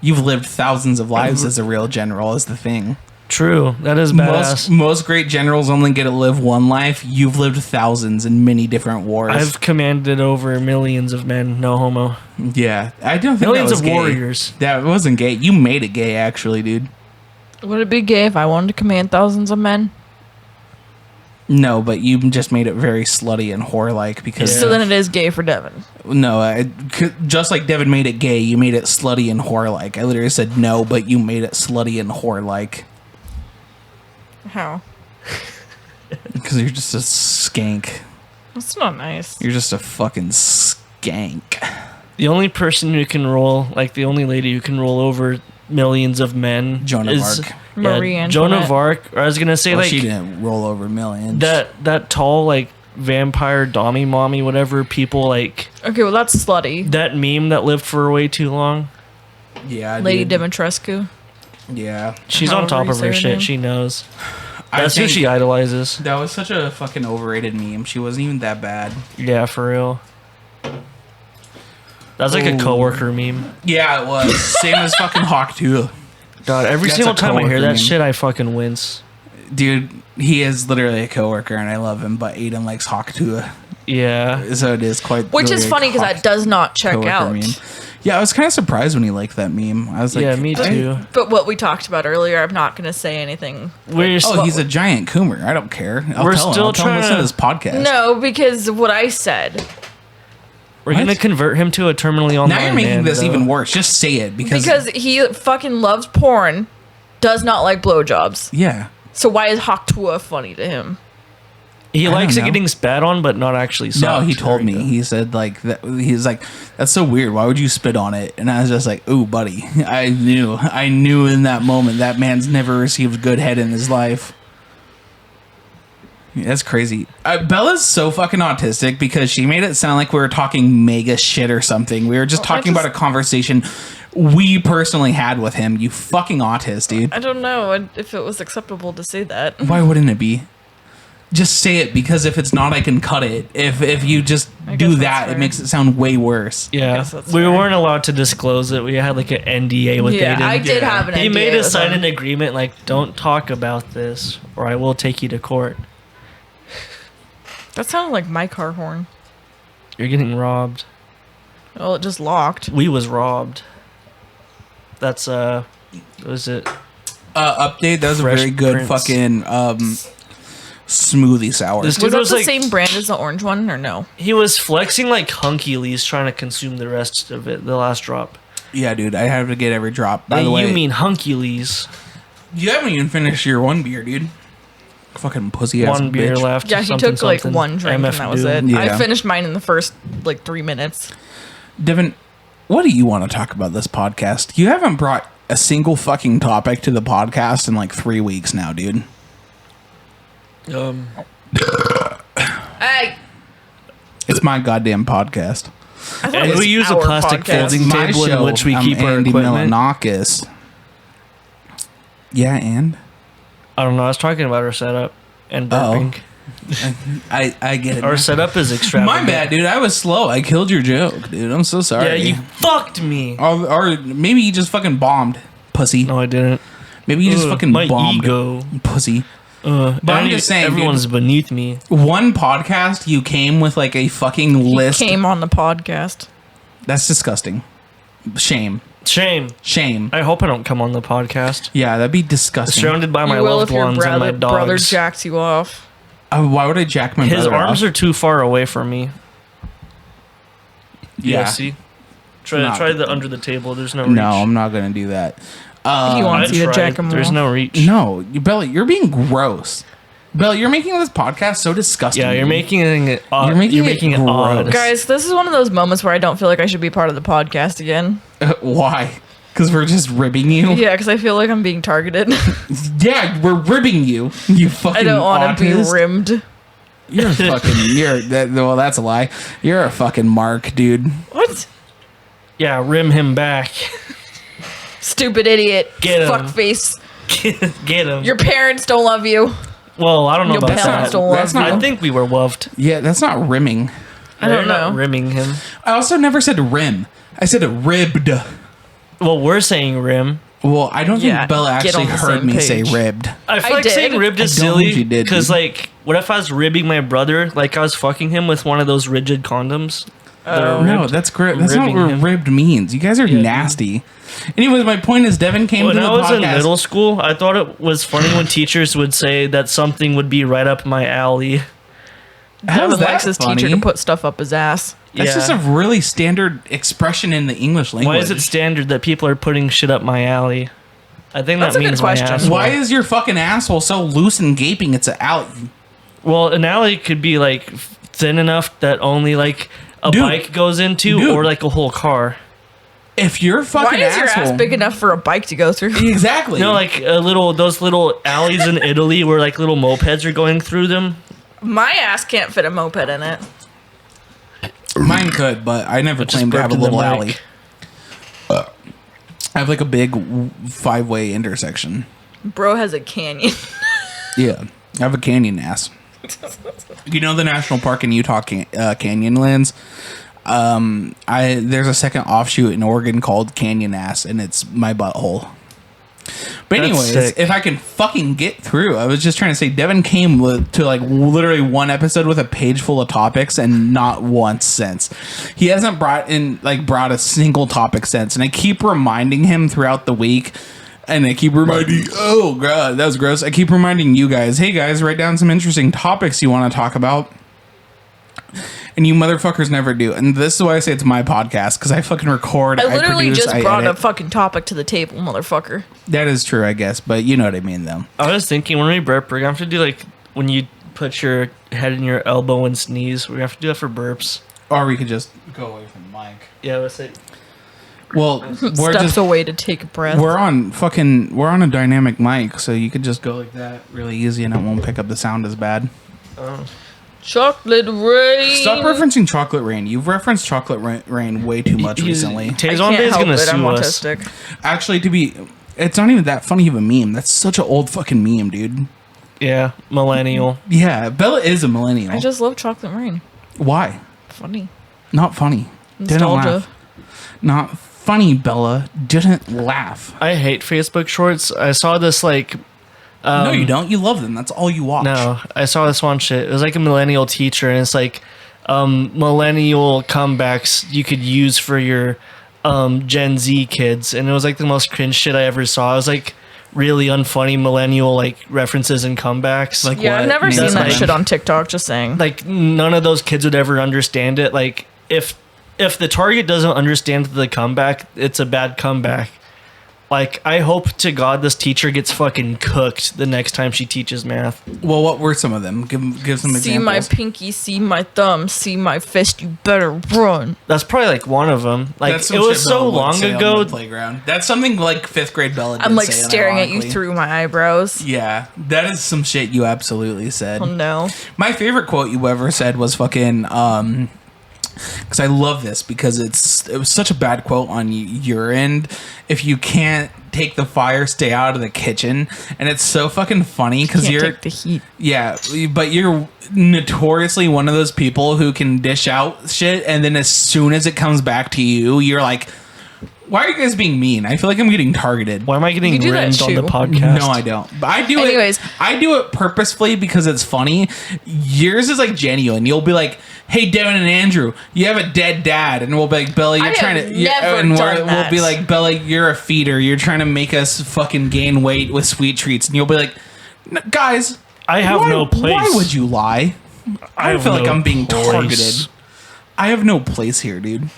You've lived thousands of lives as a real general. Is the thing. True. That is badass. Most great generals only get to live one life. You've lived thousands in many different wars. I've commanded over millions of men. No homo. Yeah, I don't think Millions that was of gay. warriors. That wasn't gay. You made it gay, actually, dude. Would it be gay if I wanted to command thousands of men? No, but you just made it very slutty and whore-like because So then it is gay for Devin. no, just like Devin made it gay, you made it slutty and whore-like. I literally said no, but you made it slutty and whore-like How? because you're just a skank. That's not nice. You're just a fucking skank. The only person who can roll, like the only lady who can roll over millions of men, Joan of is Arc. Marie Joan Antoinette. of Arc. Or I was gonna say Well, like she didn't roll over millions. that tall like vampire dommy mommy whatever people like Okay, well that's slutty. that meme that lived for way too long. Yeah, Lady dude. Dimitrescu. Yeah, She's on However top you of say her her shit. name. She knows. I That's who think she idolizes. that was such a fucking overrated meme. She wasn't even that bad. Yeah, for real. That's like a Ooh. coworker meme. Yeah, it was same as fucking Hawk too. God, every That's single a time I hear coworker that meme. shit, I fucking wince. Dude, he is literally a coworker, and I love him. But Aiden likes Hawk too, Yeah. so it is quite. Which is literally funny a because Hawk that does not check coworker out. meme. Yeah, I was kind of surprised when he liked that meme. I was like, Yeah, me too. But what we talked about earlier, I'm not going to say anything. We're Oh, he's a giant coomer. I don't care. I'll We're tell him. still I'll tell him trying listen to to- this podcast. No, because what I said. we're What? gonna convert him to a terminally online Now you're making man, this though. even worse. Just say it Because he fucking loves porn, does not like blowjobs. yeah. So why is Haktua funny to him? He I likes don't it know. getting spat on, but not actually. No, Sucked. he told me. He said like that. He's like, that's so weird. Why would you spit on it? And I was just like, ooh, buddy. I knew in that moment that man's never received good head in his life. Yeah, that's crazy. Bella's so fucking autistic because she made it sound like we were talking mega shit or something. We were just talking about a conversation we personally had with him. You fucking autist, dude. I don't know if it was acceptable to say that. Why wouldn't it be? Just say it, because if it's not, I can cut it. If you just I do guess that, that's it fair. makes it sound way worse. Yeah, guess that's we fair. weren't allowed to disclose it. We had like an NDA with Yeah, Aiden. I did have an He NDA made us with sign him. an agreement like, don't talk about this, or I will take you to court. That sounded like my car horn. You're getting robbed. Well, it just locked. We was robbed. That's what was it? Update. That was Fresh a very good Prince. fucking smoothie sour. This Was dude that was the like, same brand as the orange one, or no? he was flexing like Hunky Lee's trying to consume the rest of it, the last drop. Yeah, dude. I have to get every drop. By Hey, the way, you mean Hunky Lee's? you haven't even finished your one beer, dude. Fucking pussy ass One beer bitch. left. Yeah, he something, took like something. one drink MF and that was Doom. it. Yeah. I finished mine in the first like 3 minutes. Devin, what do you want to talk about this podcast? You haven't brought a single fucking topic to the podcast in like 3 weeks now, dude. Hey, It's my goddamn podcast. I thought And it was we use a our plastic podcast. folding My table in show. which we I'm keep our Andy equipment. Milanakis. Yeah, and I don't know. I was talking about our setup and burping. I get it. Our setup is extravagant. My bad, dude. I was slow. I killed your joke, dude. I'm so sorry. Yeah, you fucked me. or maybe you just fucking bombed, pussy. No, I didn't. Maybe you just fucking my bombed, ego. pussy. But I'm just saying, everyone's dude, beneath me. one podcast you came with like a fucking list. Came on the podcast. That's disgusting. Shame. Shame. I hope I don't come on the podcast. Yeah, that'd be disgusting. Surrounded by my You will loved if your ones and my brother dogs. jacks you off. Why would I jack my His brother arms off? are too far away from me. Yeah. See? Not- Try the under the table. There's no reach. No, I'm not gonna do that. He I wants you to tried. jack him There's off. no reach. No, Bella, you're being gross. Bella, you're making this podcast so disgusting. Yeah, you're making it odd. You're making it it odd. gross. Guys, this is one of those moments where I don't feel like I should be part of the podcast again. Why? Because we're just ribbing you. Yeah, because I feel like I'm being targeted. Yeah, we're ribbing you. You fucking. I don't want to be autist. rimmed. You're a fucking. Well, that's a lie. You're a fucking mark, dude. What? Yeah, rim him back. Stupid idiot. Get him. Fuckface. Get him. Your parents don't love you. Well, I don't know Your about parents that. don't love That's you. not- I think we were loved. Yeah, that's not rimming. I don't They're not know. rimming him. I also never said rim. I said ribbed. Well, we're saying rim. Well, I don't Yeah, think Bella get actually on the heard same me say page. ribbed. I feel I like did. saying ribbed is I don't think silly you did, because, dude. like, what if I was ribbing my brother? Like, I was fucking him with one of those rigid condoms. No, that's great. That's not ribbing what him. ribbed means. You guys are Yeah, nasty. Anyways, my point is Devin came When to the I was in podcast. middle school, I thought it was funny when teachers would say that something would be right up my alley. How's Devin that likes his funny? teacher to put stuff up his ass. That's just a really standard expression in the English language. Why is it standard that people are putting shit up my alley? I think That's that a good means my question. asshole. Why is your fucking asshole so loose and gaping? It's an alley. Well, an alley could be like thin enough that only like a Dude. bike goes into, Dude. or like a whole car. If you're fucking Why is your asshole, ass big enough for a bike to go through? exactly. No, like those little alleys in Italy where like little mopeds are going through them. My ass can't fit a moped in it. Mine could, but I never Just claimed to have a burped in the little mic. alley. I have like a big 5-way intersection. Bro has a canyon. Yeah, I have a canyon ass. You know the national park in Utah, Canyonlands. There's a second offshoot in Oregon called Canyon Ass, and it's my butthole. But That's anyways, sick. if I can fucking get through, I was just trying to say Devin came to like literally one episode with a page full of topics and not once since. He hasn't brought a single topic since, and I keep reminding him throughout the week. And I keep reminding, oh god, that was gross. I keep reminding you guys, hey guys, write down some interesting topics you want to talk about. And you motherfuckers never do. And this is why I say it's my podcast, because I fucking record. I literally produce, just I brought a edit. fucking topic to the table, motherfucker. That is true, I guess, but you know what I mean, though. I was thinking when we burp, we're gonna have to do like when you put your head in your elbow and sneeze. We have to do that for burps. Or we could just go away from the mic. Yeah, let's say. Well, we're Steps just away to take a breath. we're on a dynamic mic, so you could just go like that really easy, and it won't pick up the sound as bad. Chocolate rain. Stop referencing Chocolate Rain. You've referenced Chocolate Rain way too much recently. I Tazon can't is help gonna it. I'm sue us. autistic. Actually, it's not even that funny of a meme. That's such an old fucking meme, dude. Yeah, millennial. Yeah, Bella is a millennial. I just love chocolate rain. Why? Funny. Not funny. Didn't Nostalgia. laugh. Not funny, Bella. Didn't laugh. I hate Facebook Shorts. I saw this like. No, you don't. You love them. That's all you watch. No, I saw this one shit. It was like a millennial teacher, and it's like millennial comebacks you could use for your Gen Z kids, and it was like the most cringe shit I ever saw. It was like really unfunny millennial like references and comebacks. Like Yeah, what? I've never Name seen that something. shit on TikTok, just saying. like none of those kids would ever understand it. Like if the target doesn't understand the comeback, it's a bad comeback. Like I hope to God this teacher gets fucking cooked the next time she teaches math. Well, what were some of them? Give some See my examples. pinky, see my thumb, see my fist, you better run. That's probably like one of them. Like That's it some was shit so Bella would long say on ago. the playground. That's something like 5th grade Bella did I'm like say, staring at you unironically. through my eyebrows. Yeah, that is some shit you absolutely said. Oh no. My favorite quote you ever said was fucking because I love this because it was such a bad quote on your end. If you can't take the fire, stay out of the kitchen, and it's so fucking funny because Can't you're take the heat. yeah, but you're notoriously one of those people who can dish out shit, and then as soon as it comes back to you, you're like, Why are you guys being mean? I feel like I'm getting targeted. Why am I getting You do that rimmed on the too. podcast? No, I don't. But I do Anyways. it. I do it purposefully because it's funny. Yours is like genuine. You'll be like, "Hey, Devin and Andrew, you have a dead dad," and we'll be like, "Bella, you're I trying have to." never and done we'll that. be like, "Bella, you're a feeder. You're trying to make us fucking gain weight with sweet treats," and you'll be like, "Guys, I have why, no place. Why would you lie? I have feel like no I'm being place. targeted. I have no place here, dude."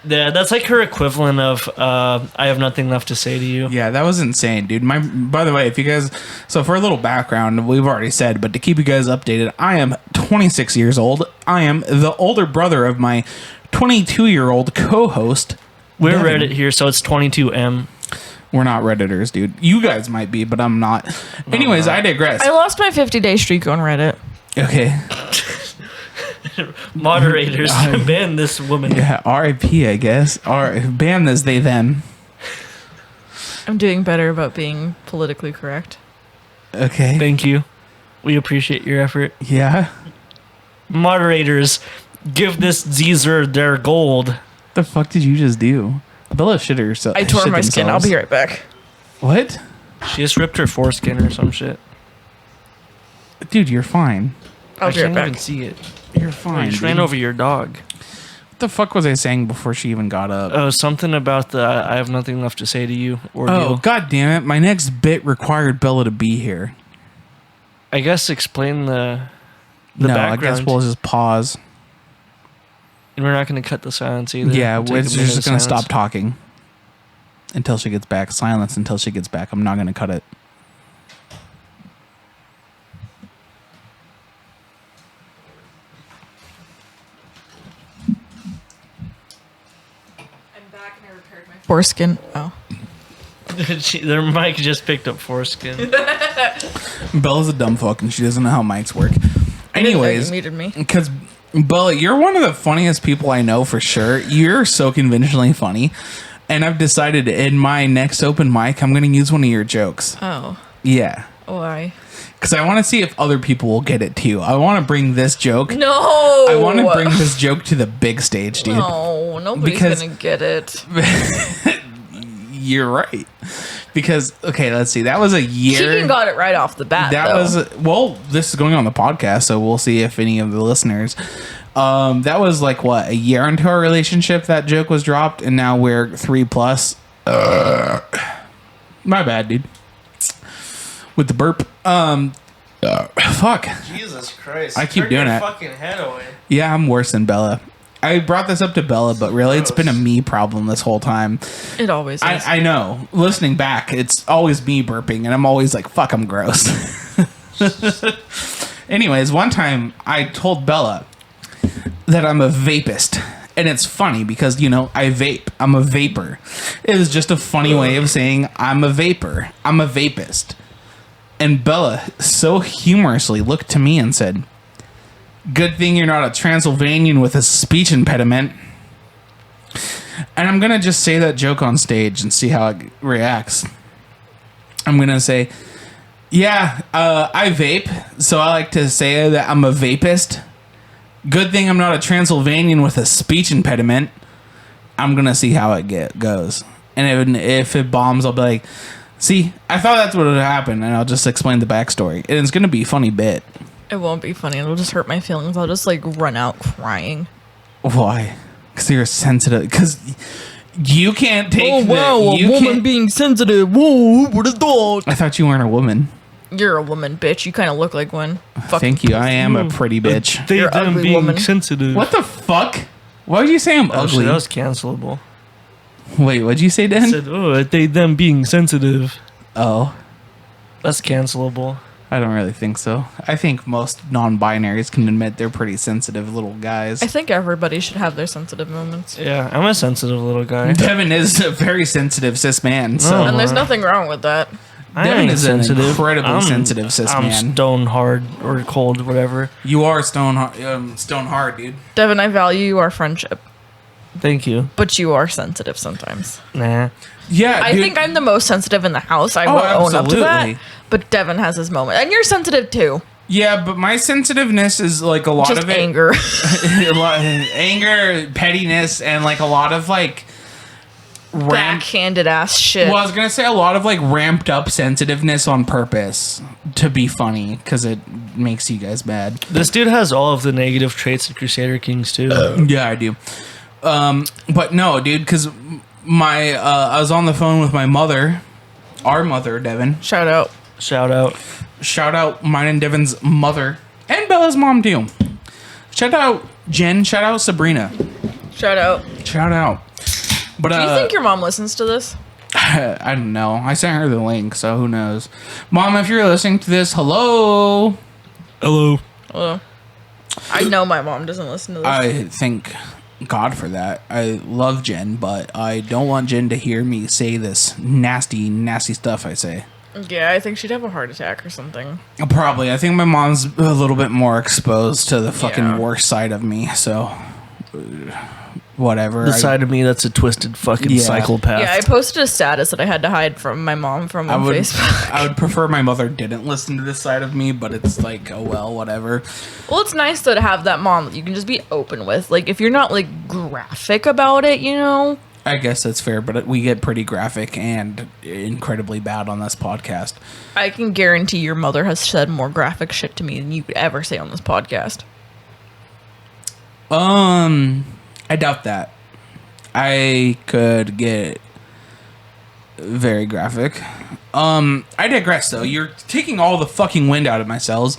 Yeah, that's like her equivalent of I have nothing left to say to you. Yeah, that was insane, dude. By the way, if you guys, so for a little background, we've already said, but to keep you guys updated, I am 26 years old. I am the older brother of my 22-year-old co-host. We're Devin. Reddit here, so it's 22M. We're not Redditors, dude. You guys might be, but I'm not. Anyways, I digress. I lost my 50-day streak on Reddit. Okay. Moderators, ban this woman. Yeah, R.I.P., I guess. Ban this, they, them. I'm doing better about being politically correct. Okay. Thank you. We appreciate your effort. Yeah. Moderators, give this Zeezer their gold. What the fuck did you just do? Bella shit herself. I tore shit my skin. I'll themselves. be right back. What? She just ripped her foreskin or some shit. Dude, you're fine. I'll I be right can't back. even see it. You're I fine. just ran dude. over your dog. What the fuck was I saying before she even got up? Oh, something about the I have nothing left to say to you ordeal. Oh, god damn it. My next bit required Bella to be here. I guess explain the No, background. I guess we'll just pause. And we're not going to cut the silence either. Yeah, We'll take we're a just minute of going to silence. stop talking until she gets back. Silence until she gets back. I'm not going to cut it. I'm back and I repaired my foreskin. Oh. Their mic just picked up foreskin. Bella's a dumb fuck and she doesn't know how mics work. You Anyways, muted me. because Bella, you're one of the funniest people I know for sure. You're so conventionally funny. And I've decided in my next open mic, I'm going to use one of your jokes. Oh. Yeah. Why? Because I want to see if other people will get it too. I want to bring this joke. No. I want to bring this joke to the big stage, dude. No, nobody's Because- gonna get it. You're right. Because, okay, let's see. That was a year. Keegan got it right off the bat. That though. was, well, this is going on the podcast, so we'll see if any of the listeners. That was like, what, a year into our relationship that joke was dropped, and now we're 3+. My bad, dude. With the burp. Fuck. Jesus Christ. I keep doing it. Fucking head away. Yeah, I'm worse than Bella. I brought this up to Bella, but really it's been a me problem this whole time. It always is. I know. Listening back, it's always me burping, and I'm always like, fuck, I'm gross. Anyways, one time I told Bella that I'm a vapist. And it's funny because, you know, I vape. I'm a vapor. It was just a funny way of saying I'm a vapor. I'm a vapist. And Bella so humorously looked to me and said, "Good thing you're not a Transylvanian with a speech impediment." And I'm going to just say that joke on stage and see how it reacts. I'm going to say, yeah, I vape, so I like to say that I'm a vapist. Good thing I'm not a Transylvanian with a speech impediment. I'm going to see how it goes. And if it bombs, I'll be like, see, I thought that's what would happen, and I'll just explain the backstory. And it's going to be a funny bit. It won't be funny. It'll just hurt my feelings. I'll just like run out crying. Why? Because you're sensitive. Because you can't take being sensitive. Whoa, what a dog. I thought you weren't a woman. You're a woman, bitch. You kind of look like one. Fuck. Thank you. I am a pretty bitch. They You're them ugly being woman. sensitive. What the fuck? Why would you say I'm Oh, shit, ugly? that was cancelable. Wait, what'd you say, I Dan? said, oh, they them being sensitive. Oh, That's cancelable. I don't really think so. I think most non-binaries can admit they're pretty sensitive little guys. I think everybody should have their sensitive moments. Yeah, I'm a sensitive little guy. Devin is a very sensitive cis man, so Oh. And there's nothing wrong with that. I Devin ain't is an incredibly sensitive cis I'm man. stone hard or cold, whatever. You are stone hard, dude. Devin, I value our friendship, Thank you. but you are sensitive sometimes. Nah. Yeah, I dude. think I'm the most sensitive in the house. I Oh, will own up to that. absolutely. But Devin has his moment. And you're sensitive too. Yeah, but my sensitiveness is like a lot Just of it. anger. Anger, pettiness, and like a lot of like backhanded ass shit. Well, I was gonna say a lot of like ramped up sensitiveness on purpose to be funny because it makes you guys mad. This dude has all of the negative traits of Crusader Kings too. Yeah, I do. But no, dude, because I was on the phone with my mother, our mother, Devin. Shout out. Shout out Mine and Devin's mother and Bella's mom too. Shout out Jen. Shout out Sabrina. Shout out. Shout out. But Do you think your mom listens to this? I don't know. I sent her the link, so who knows? Mom, if you're listening to this, hello. Hello. Hello. I know my mom doesn't listen to this. I thank God for that. I love Jen, but I don't want Jen to hear me say this nasty, nasty stuff I say. Yeah, I think she'd have a heart attack or something. Probably. I think my mom's a little bit more exposed to the fucking Yeah. worst side of me, so whatever. The side of me that's a twisted fucking Yeah. psychopath. Yeah, I posted a status that I had to hide from my mom from on Facebook. I would prefer my mother didn't listen to this side of me, but it's like, oh well, whatever. Well, it's nice though to have that mom that you can just be open with. Like, if you're not like graphic about it, you know. I guess that's fair, but we get pretty graphic and incredibly bad on this podcast. I can guarantee your mother has said more graphic shit to me than you could ever say on this podcast. I doubt that. I could get very graphic. I digress though. You're taking all the fucking wind out of my sails.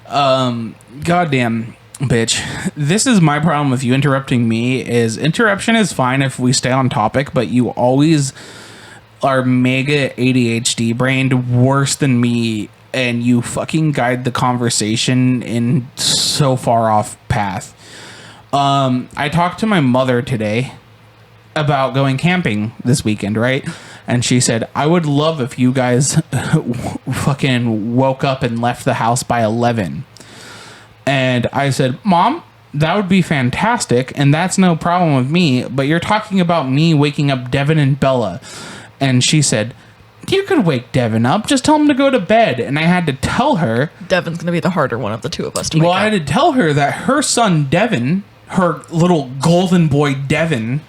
Goddamn bitch. This is my problem with you interrupting me is interruption is fine if we stay on topic, but you always are mega ADHD brained worse than me and you fucking guide the conversation in so far off path. I talked to my mother today about going camping this weekend, right? And she said, I would love if you guys fucking woke up and left the house by 11. And I said, Mom, that would be fantastic. And that's no problem with me. But you're talking about me waking up Devin and Bella. And she said, you could wake Devin up. Just tell him to go to bed. And I had to tell her. Devin's going to be the harder one of the two of us to wake Well, up. I had to tell her that her son Devin, her little golden boy Devin.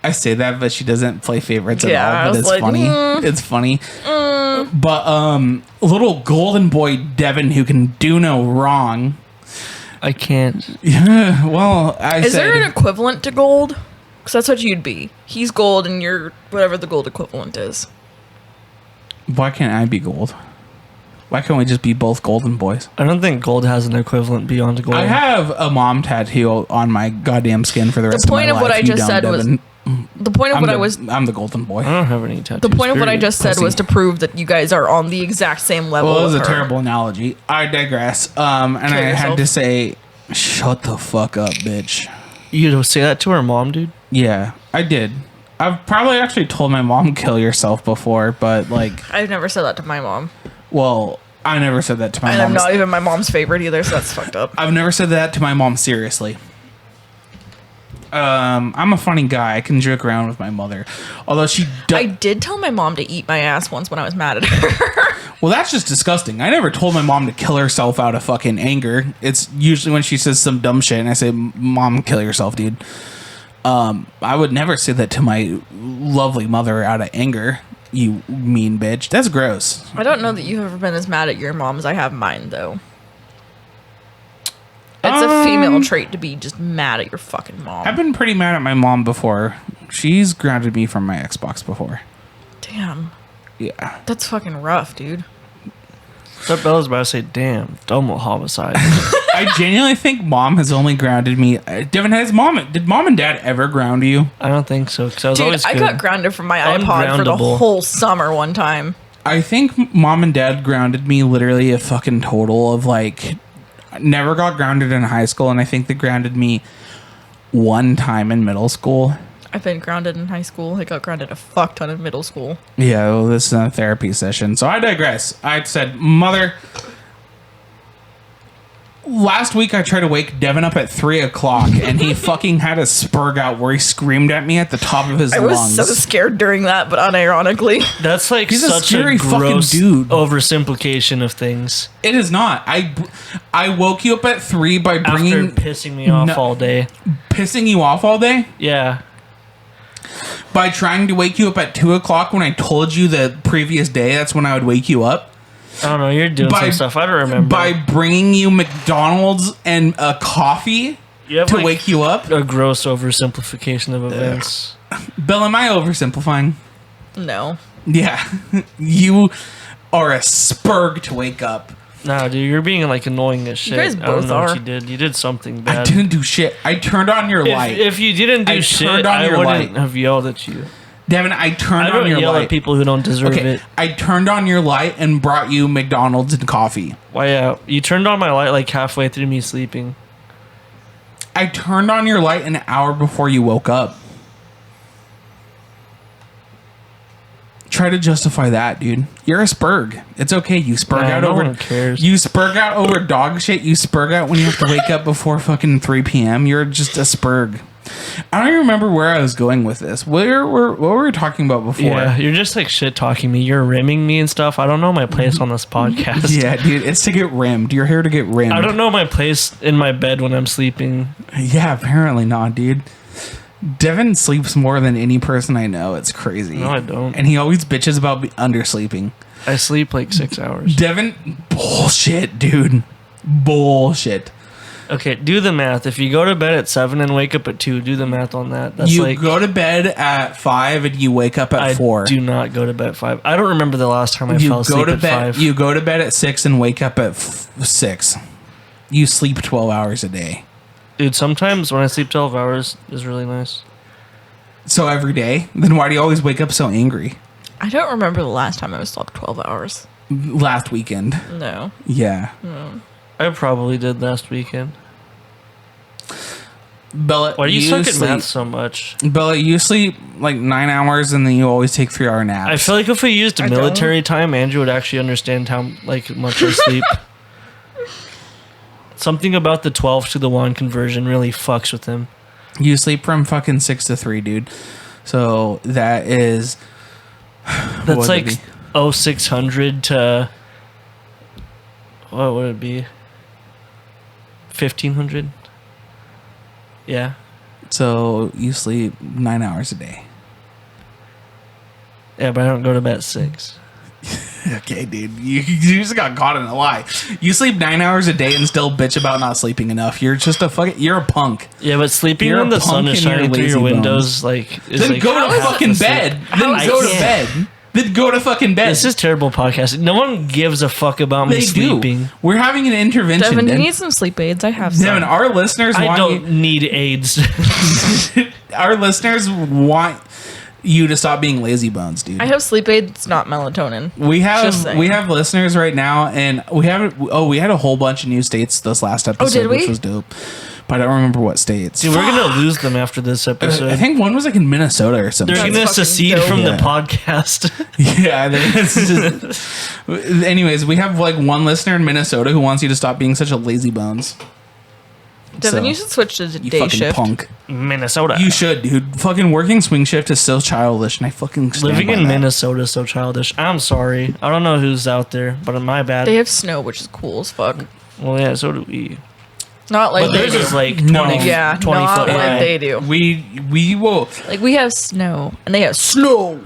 I say that, but she doesn't play favorites at Yeah, I all. But was it's like, funny. It's funny. But little golden boy Devin who can do no wrong. I can't. Yeah, well, Is there an equivalent to gold? Because that's what you'd be. He's gold and you're whatever the gold equivalent is. Why can't I be gold? Why can't we just be both golden boys? I don't think gold has an equivalent beyond gold. I have a mom tattoo on my goddamn skin for the rest point of of my what life. I You just dumb said was Devin. the point of I'm the golden boy. I don't have any tattoos. the point of what I period. just said was to prove that you guys are on the exact same level. Well, it was a with her. terrible analogy. I digress. And I had yourself. to say, shut the fuck up, bitch. You say that to her mom, dude? Yeah, I did. I've probably actually told my mom kill yourself before, but like, I've never said that to my mom, well, I never said that to my and mom. I'm not even my mom's favorite either, so that's fucked up. I've never said that to my mom seriously. I'm a funny guy. I can joke around with my mother, although she does. I did tell my mom to eat my ass once when I was mad at her. Well, that's just disgusting. I never told my mom to kill herself out of fucking anger. It's usually when she says some dumb shit and I say, Mom, kill yourself, dude. I would never say that to my lovely mother out of anger, you mean bitch. That's gross. I don't know that you've ever been as mad at your mom as I have mine, though. It's a female trait to be just mad at your fucking mom. I've been pretty mad at my mom before. She's grounded me from my Xbox before. Damn. Yeah. That's fucking rough, dude. That Bella's about to say, damn, double homicide. I genuinely think mom has only grounded me. Devin, did mom and dad ever ground you? I don't think so, because I was Dude, always I good. got grounded from my iPod for the Ungroundable. whole summer one time. I think mom and dad grounded me literally a fucking total of like, never got grounded in high school, and I think they grounded me one time in middle school. I've been grounded in high school. I got grounded a fuck ton in middle school. Yeah, well, this is a therapy session, so I digress. I said, Mother, last week I tried to wake Devin up at 3 o'clock, and he fucking had a spurg out where he screamed at me at the top of his I was lungs. so scared during that, but unironically. That's like He's a such scary a fucking gross dude. oversimplification of things. It is not. I woke you up at 3 by After bringing pissing me off No. all day. pissing you off all day. Yeah. By trying to wake you up at 2 o'clock when I told you the previous day that's when I would wake you up. I don't know. You're doing some stuff. I don't remember. By bringing you McDonald's and a coffee to wake you up. A gross oversimplification of events. Bill, am I oversimplifying? No. Yeah. You are a spurg to wake up. Nah, dude, you're being like annoying as shit. You guys I don't both know are. what you did. You did something bad. I didn't do shit. I turned on your light. If you didn't do shit, I wouldn't have yelled at you. Devin, I turned I on don't your yell light. at people who don't deserve it. I turned on your light and brought you McDonald's and coffee. Why? Yeah, you turned on my light like halfway through me sleeping. I turned on your light an hour before you woke up. Try to justify that, dude. You're a spurg. It's okay. You spurg out no over. one cares. You spurg out over dog shit. You spurg out when you have to wake up before fucking 3 p.m. You're just a spurg. I don't even remember where I was going with this. What were we talking about before? Yeah, you're just like shit talking me. You're rimming me and stuff. I don't know my place on this podcast. Yeah, dude. It's to get rimmed. You're here to get rimmed. I don't know my place in my bed when I'm sleeping. Yeah, apparently not, dude. Devin sleeps more than any person I know. It's crazy. No, I don't. And he always bitches about undersleeping. I sleep like 6 hours. Devin, bullshit, dude. Bullshit. Okay, do the math. If you go to bed at 7 and wake up at 2, do the math on that. That's You like go to bed at 5 and you wake up at 4. I do not go to bed at 5. I don't remember the last time I You fell asleep go to at bed. 5. You go to bed at 6 and wake up at 6. You sleep 12 hours a day. Dude, sometimes when I sleep 12 hours is really nice. So every day? Then why do you always wake up so angry? I don't remember the last time I was slept 12 hours. Last weekend. No. Yeah. I probably did last weekend. Bella, Why do you suck at sleep, math so much? Bella, you sleep like 9 hours and then you always take 3-hour naps. I feel like if we used I military time, Andrew would actually understand how like much I sleep. Something about the 12 to the 1 conversion really fucks with him. You sleep from fucking 6 to 3, dude. So that is... That's what would like it be? 0600 to... What would it be? 1500? Yeah. So you sleep 9 hours a day. Yeah, but I don't go to bed at 6. Okay, dude. You just got caught in a lie. You sleep 9 hours a day and still bitch about not sleeping enough. You're just a fucking... You're a punk. Yeah, but sleeping You're when a the sun punk is and you're shining through your lazy windows, like... Is Then like go to fucking bed. Then I go to can't. bed. Then go to fucking bed. This is terrible podcasting. No one gives a fuck about me They sleeping. do. We're having an intervention. Devin, do you Devin, need some sleep aids? I have some. Devin, our listeners I want don't need AIDS. our listeners want you to stop being lazy bones, dude. I have sleep aids, not melatonin. We Just saying. have listeners right now, and we had a whole bunch of new states this last episode, did we? which was dope. But I don't remember what states. Dude, we're gonna lose them after this episode. I think one was like in Minnesota or something. They're That's gonna fucking secede dope. from Yeah. the podcast. Yeah. It's just, anyways, we have like one listener in Minnesota who wants you to stop being such a lazy bones. Devin, So, you should switch to You day fucking shift. punk. Minnesota. You should, dude. Fucking working swing shift is so childish, and I fucking stand Living by in that. Minnesota is so childish. I'm sorry. I don't know who's out there, but my bad. They have snow, which is cool as fuck. Well, yeah, so do we. Not like But they theirs do. is like 20, No. Yeah, 20 not foot like high. they do. We will. Like we have snow, and they have snow.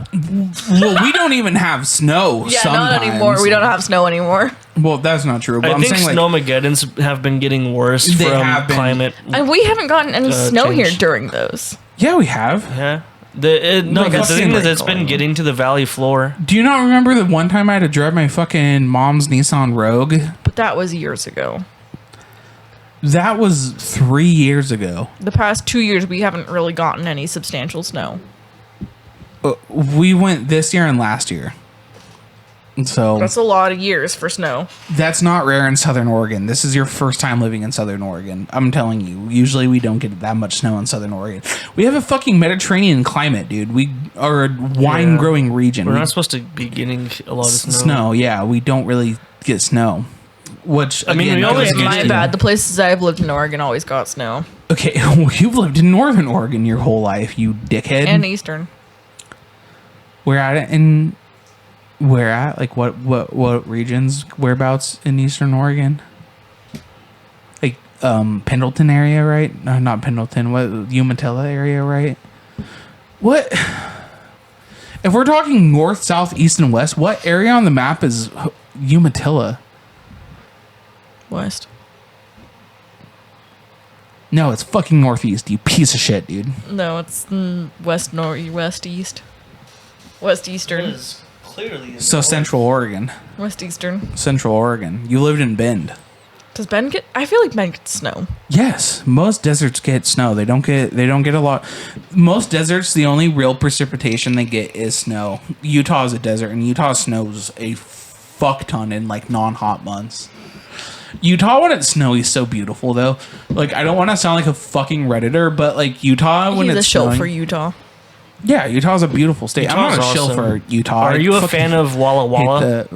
Well, we don't even have snow. Yeah, sometimes. not anymore. We don't have snow anymore. Well, that's not true. But I I'm think saying like snowmageddons have been getting worse They from have been. climate. And we haven't gotten any snow change. here during those. yeah, we have. Yeah. Like The a thing is, it's sprinkle. been getting to the valley floor. Do you not remember the one time I had to drive my fucking mom's Nissan Rogue? But that was years ago. That was 3 years ago. The past 2 years, we haven't really gotten any substantial snow. We went this year and last year. So That's a lot of years for snow. that's not rare in Southern Oregon. This is your first time living in Southern Oregon. I'm telling you. Usually we don't get that much snow in Southern Oregon. We have a fucking Mediterranean climate, dude. We are a wine growing region. We're We- not supposed to be getting a lot of snow. snow, yeah. We don't really get snow. Which I mean, we again, always goes get My into- snow. bad. The places I've lived in Oregon always got snow. Okay, well, you've lived in Northern Oregon your whole life, you dickhead. And Eastern. Where at it in? Where at? Like what regions? Whereabouts in Eastern Oregon? Like Pendleton area, right? No, not Pendleton. What Umatilla area, right? What? If we're talking north, south, east, and west, what area on the map is Umatilla? West. No, it's fucking northeast, you piece of shit, dude. No, it's west, north, west, east. West eastern. Clearly. So Central Oregon. West eastern. Central Oregon. You lived in Bend. Does Bend get? I feel like Bend gets snow. Yes, most deserts get snow. They don't get a lot. Most deserts, the only real precipitation they get is snow. Utah is a desert, and Utah snows a fuck ton in like non-hot months. Utah when it's snowy is so beautiful though. Like I don't want to sound like a fucking redditor, but like Utah when He's it's a shill snowing, for Utah. yeah, Utah's a beautiful state. I'm Utah's not a shill awesome. for Utah. Are you a fan of Walla Walla?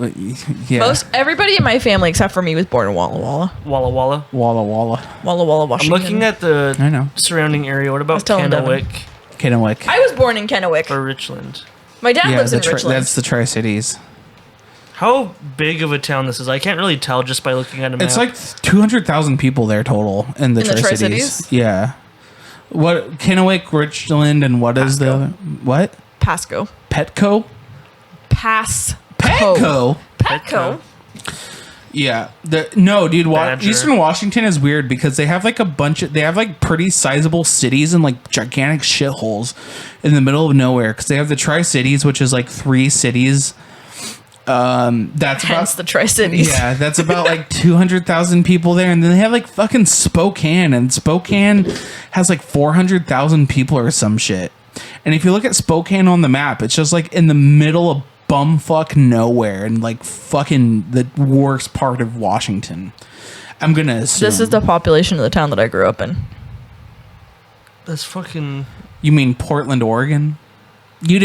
Yeah, Most everybody in my family except for me was born in Walla Walla. Walla Walla. Walla Walla. Walla Walla, I'm Washington. looking at the I know. surrounding area. What about telling Devin. Kennewick Kennewick. I was born in Kennewick. or Richland? My dad Yeah, lives in the Richland. that's the Tri-Cities. How big of a town this is? I can't really tell just by looking at a map. It's like 200,000 people there total in the In the Tri-Cities. Tri-Cities? Yeah. What Kennewick, Richland, and what is the other? What? Pasco. Petco? Petco. Petco? Yeah. No, dude. Badger. Eastern Washington is weird because they have like a bunch of. They have like pretty sizable cities and like gigantic shitholes in the middle of nowhere because they have the Tri-Cities, which is like 3 cities. That's Hence about the Tri-Cities. Yeah, that's about like 200,000 people there, and then they have like fucking Spokane, and Spokane has like 400,000 people or some shit. And if you look at Spokane on the map, it's just like in the middle of bumfuck nowhere, and like fucking the worst part of Washington. I'm gonna assume. This is the population of the town that I grew up in. That's fucking. You mean Portland, Oregon? You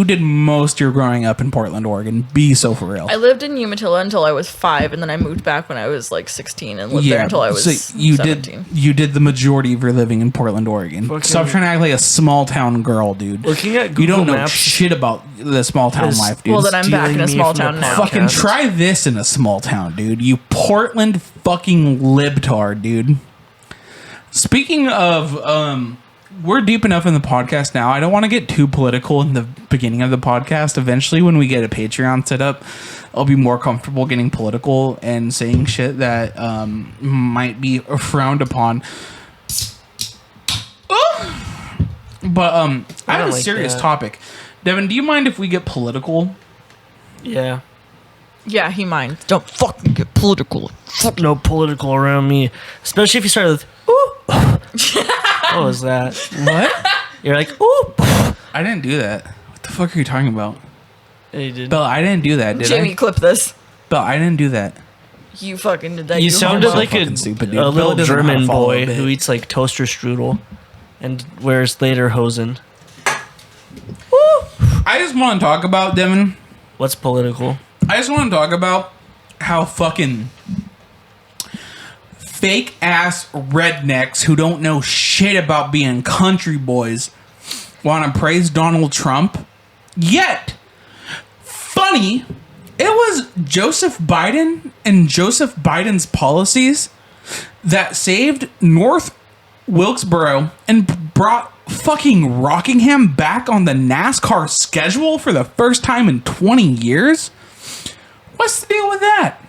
did most of your growing up in Portland, Oregon. Be so for real. I lived in Umatilla until I was 5, and then I moved back when I was like 16 and lived there until I was so you 17. you did the majority of your living in Portland, Oregon. Fucking- Stop trying to act like a small town girl, dude. Looking at you don't Google know Maps shit about the small town is- life, dude. Well, then I'm back in a stealing me small from town the now. podcast. Fucking try this in a small town, dude. You Portland fucking libtard, dude. Speaking of, we're deep enough in the podcast now. I don't want to get too political in the beginning of the podcast. Eventually, when we get a Patreon set up, I'll be more comfortable getting political and saying shit that might be frowned upon. But I have don't a like serious that. topic. Devin, do you mind if we get political? Yeah. Yeah, he minds. Don't fucking get political. No political around me, especially if you start with ooh. What was that? What? You're like ooh. I didn't do that. What the fuck are you talking about? Yeah, you did. Bella, I didn't do that, did Jamie, I? clip this. Bella, I didn't do that. You fucking did that. You sounded so like a, fucking stupid, dude. a Bella little doesn't know how to German follow a boy bit. who eats like toaster strudel and wears lederhosen. I just want to talk about, Devin, What's political? I just want to talk about how fucking fake ass rednecks who don't know shit about being country boys want to praise Donald Trump. Yet, funny, it was Joseph Biden and Joseph Biden's policies that saved North Wilkesboro and brought fucking Rockingham back on the NASCAR schedule for the first time in 20 years. What's the deal with that?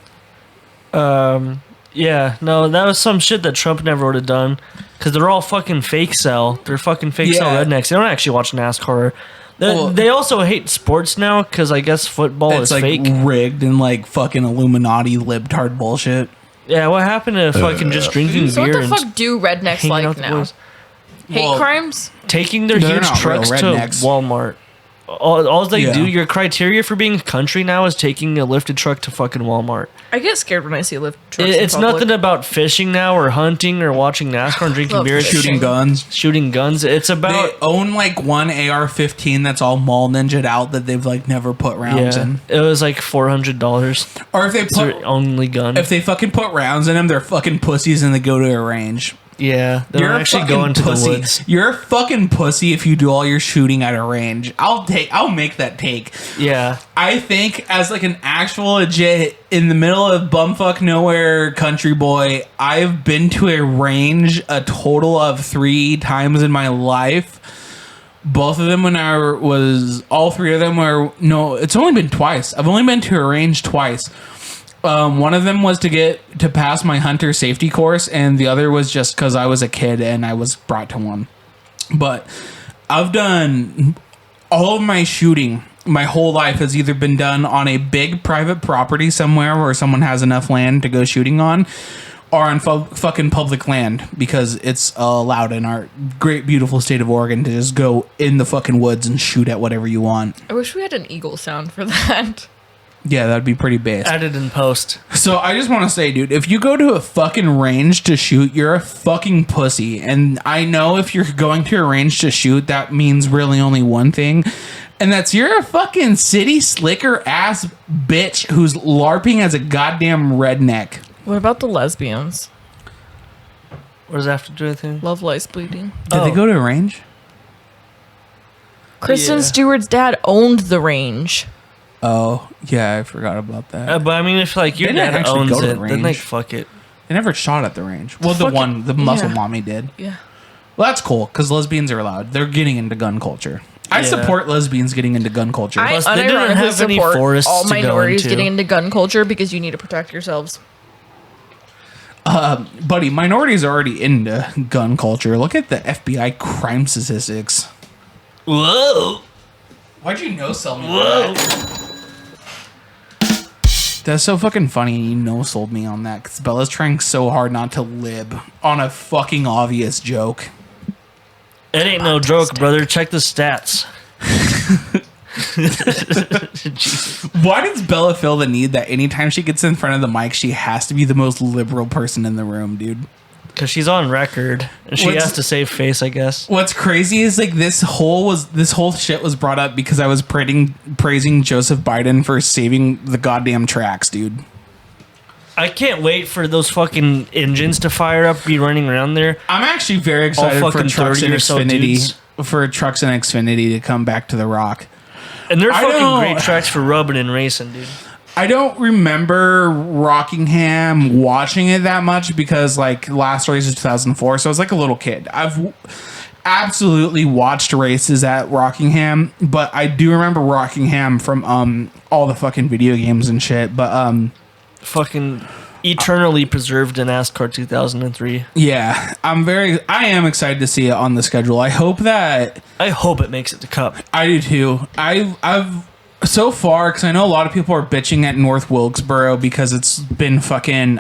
Yeah, no, that was some shit that Trump never would have done because they're all fucking fake cell. They're fucking fake cell Yeah. rednecks. They don't actually watch NASCAR. Well- They also hate sports now because I guess football It's is like fake. rigged and like fucking Illuminati libtard bullshit. Yeah, what happened to fucking just drinking So what beer the and fuck do rednecks hanging out like with the now? boys? Hate Well, crimes? Taking their They're huge not real trucks to rednecks. Walmart. All they Yeah. do, your criteria for being country now is taking a lifted truck to fucking Walmart. I get scared when I see lift trucks. It's in public. nothing about fishing now or hunting or watching NASCAR and drinking Love beer. It's fishing. Shooting guns. shooting guns. It's They about own like one AR-15 that's all mall ninja'd out that they've like never put rounds yeah. in. It was like $400. Or if they It's put their only gun. if they fucking put rounds in them, they're fucking pussies and they go to a range. Yeah, they don't actually go into the woods. You're a fucking pussy if you do all your shooting at a range. I'll make that take. Yeah, I think as like an actual legit in the middle of bumfuck nowhere country boy, I've been to a range a total of 3 times in my life. Both of them all three of them were, no, it's only been twice. I've only been to a range twice. One of them was to pass my hunter safety course, and the other was just because I was a kid and I was brought to one. But I've done all of my shooting. My whole life has either been done on a big private property somewhere where someone has enough land to go shooting on, or on fucking public land, because it's allowed in our great, beautiful state of Oregon to just go in the fucking woods and shoot at whatever you want. I wish we had an eagle sound for that. Yeah, that'd be pretty base. Added in post. So I just want to say, dude, if you go to a fucking range to shoot, you're a fucking pussy. And I know if you're going to a range to shoot, that means really only one thing. And that's you're a fucking city slicker ass bitch who's LARPing as a goddamn redneck. What about the lesbians? What does that have to do with anything? Love lice bleeding. Did they go to a range? Kristen Yeah. Stewart's dad owned the range. Oh, yeah, I forgot about that. But I mean, if like your They didn't dad actually owns go to the it, then like range. fuck it. They never shot at the range. Well, Fucking- the muscle yeah. mommy did. Yeah. Well, that's cool, because lesbians are allowed. They're getting into gun culture. I Yeah. support lesbians getting into gun culture. I Plus, they didn't unironically have any support forests all to go minorities into. getting into gun culture because you need to protect yourselves. Buddy, minorities are already into gun culture. Look at the FBI crime statistics. Whoa. Why'd you no-sell me Whoa. That's so fucking funny. You no-sold me on that because Bella's trying so hard not to lib on a fucking obvious joke. It ain't no joke, brother. Check the stats. Why does Bella feel the need that anytime she gets in front of the mic, she has to be the most liberal person in the room, dude? Because she's on record and she What's- has to save face, I guess. What's crazy is like this whole shit was brought up because I was praising Joseph Biden for saving the goddamn tracks, dude. I can't wait for those fucking engines to fire up, be running around there. I'm actually very excited for fucking trucks 30 and or so Xfinity dudes. to come back to the Rock. And they're I fucking don't- great tracks for rubbing and racing, dude. I don't remember Rockingham watching it that much because like last race was 2004, so I was like a little kid. I've absolutely watched races at Rockingham, but I do remember Rockingham from all the fucking video games and shit. But Fucking eternally preserved in NASCAR 2003. yeah, I am excited to see it on the schedule. I hope that I hope it makes it to Cup. I do too. I've so far, because I know a lot of people are bitching at North Wilkesboro because it's been fucking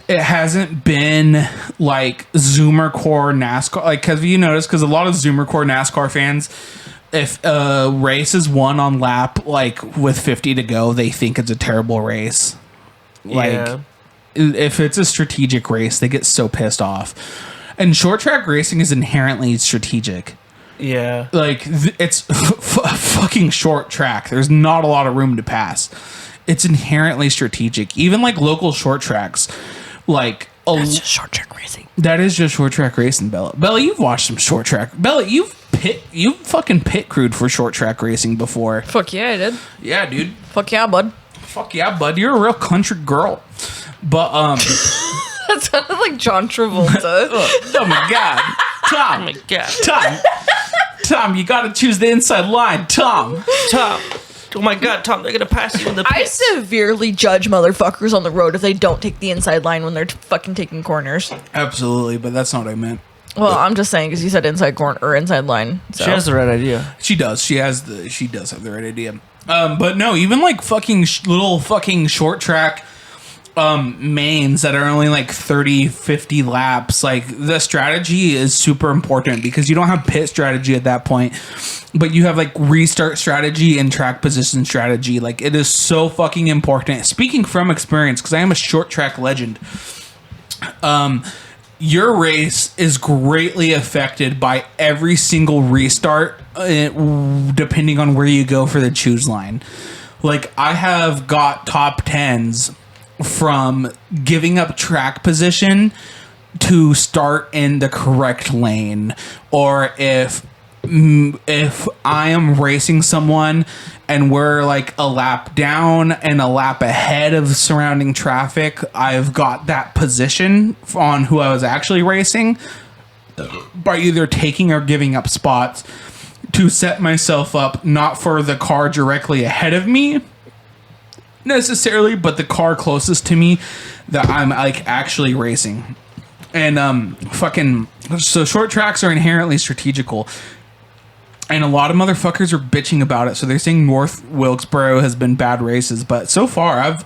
it hasn't been like Zoomer Core NASCAR. Like, have you noticed? Because a lot of Zoomer Core NASCAR fans, if a race is won on lap like with 50 to go, they think it's a terrible race. Like, Yeah. if it's a strategic race, they get so pissed off. And short track racing is inherently strategic. Yeah. Like it's fucking short track. There's not a lot of room to pass. It's inherently strategic. Even like local short tracks, like Short track racing. that is just short track racing. Bella, you've watched some short track. Bella, you've fucking pit crewed for short track racing before. Fuck yeah, I did. Yeah, dude. Fuck yeah, bud. Fuck yeah, bud. You're a real country girl. But That sounded like John Travolta. oh my god, Tom. Oh my god. Tom, you gotta choose the inside line, Tom. Tom. Oh my god, Tom, they're gonna pass you in the I pits. severely judge motherfuckers on the road if they don't take the inside line when they're fucking taking corners. Absolutely, but that's not what I meant. Well, I'm just saying because you said inside corner or inside line. So. She has the right idea. She does. She does have the right idea. But no, even like fucking little fucking short track mains that are only like 30, 50 laps. Like the strategy is super important because you don't have pit strategy at that point, but you have like restart strategy and track position strategy. Like it is so fucking important. Speaking from experience, because I am a short track legend. Your race is greatly affected by every single restart, depending on where you go for the choose line. Like, I have got top 10s from giving up track position to start in the correct lane. Or if I am racing someone and we're like a lap down and a lap ahead of surrounding traffic, I've got that position on who I was actually racing. by either taking or giving up spots to set myself up not for the car directly ahead of me necessarily, but the car closest to me that I'm like actually racing. And so short tracks are inherently strategical. And a lot of motherfuckers are bitching about it. So they're saying North Wilkesboro has been bad races. But so far, I've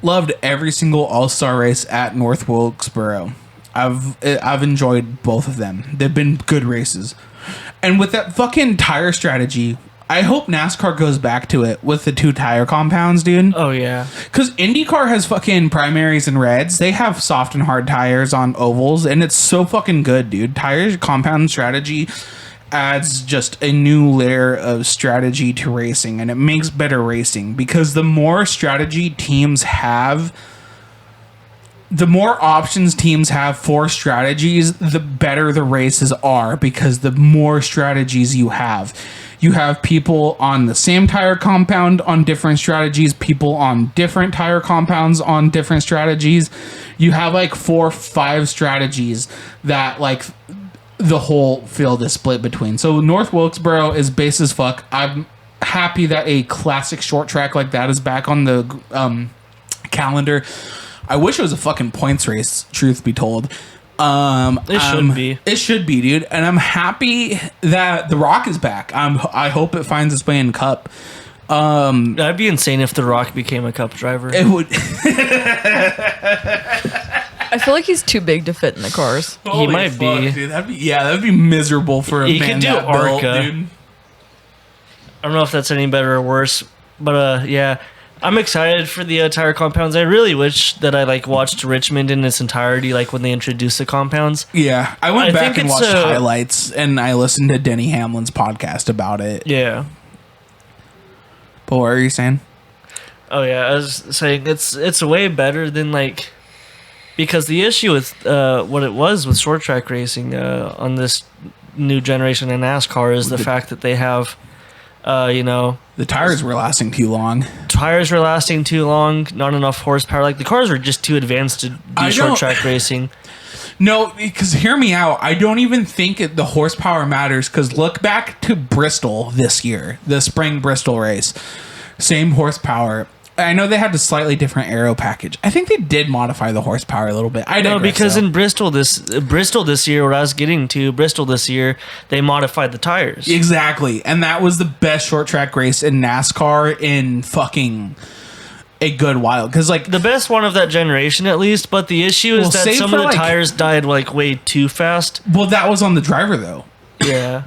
loved every single All-Star race at North Wilkesboro. I've enjoyed both of them. They've been good races. And with that fucking tire strategy, I hope NASCAR goes back to it with the 2 tire compounds, dude. Oh, yeah. Because IndyCar has fucking primaries and reds. They have soft and hard tires on ovals, and it's so fucking good, dude. Tire compound strategy adds just a new layer of strategy to racing, and it makes better racing because the more strategy teams have, the more options teams have for strategies, the better the races are because the more strategies you have. You have people on the same tire compound on different strategies, people on different tire compounds on different strategies. You have like 4 or 5 strategies that like the whole field is split between. So North Wilkesboro is base as fuck. I'm happy that a classic short track like that is back on the calendar. I wish it was a fucking points race, truth be told. It should be. It should be, dude. And I'm happy that The Rock is back. I hope it finds its way in Cup. That'd be insane if The Rock became a Cup driver. It would. I feel like he's too big to fit in the cars. He might be. Dude. That'd be miserable for a He man could do that built, ARCA. dude. I don't know if that's any better or worse, but yeah. I'm excited for the tire compounds. I really wish that I like watched Richmond in its entirety, like when they introduced the compounds. Yeah, I went I back think and it's watched a- highlights, and I listened to Denny Hamlin's podcast about it. Yeah. But what are you saying? Oh yeah, I was saying it's way better than like, because the issue with what it was with short track racing on this new generation in NASCAR is the fact that they have, The tires were lasting too long. tires were lasting too long, not enough horsepower. Like the cars were just too advanced to do short track racing. No, because hear me out. I don't even think the horsepower matters. Because look back to Bristol this year, the spring Bristol race, same horsepower. I know they had a slightly different aero package. I think they did modify the horsepower a little bit. I No, digress, because though. in Bristol this year, what I was getting to, Bristol this year, they modified the tires. Exactly, and that was the best short track race in NASCAR in fucking a good while. Because like The best one of that generation, at least. But the issue is Well, that save some for, of the like- tires died like way too fast. well, that was on the driver though. Yeah.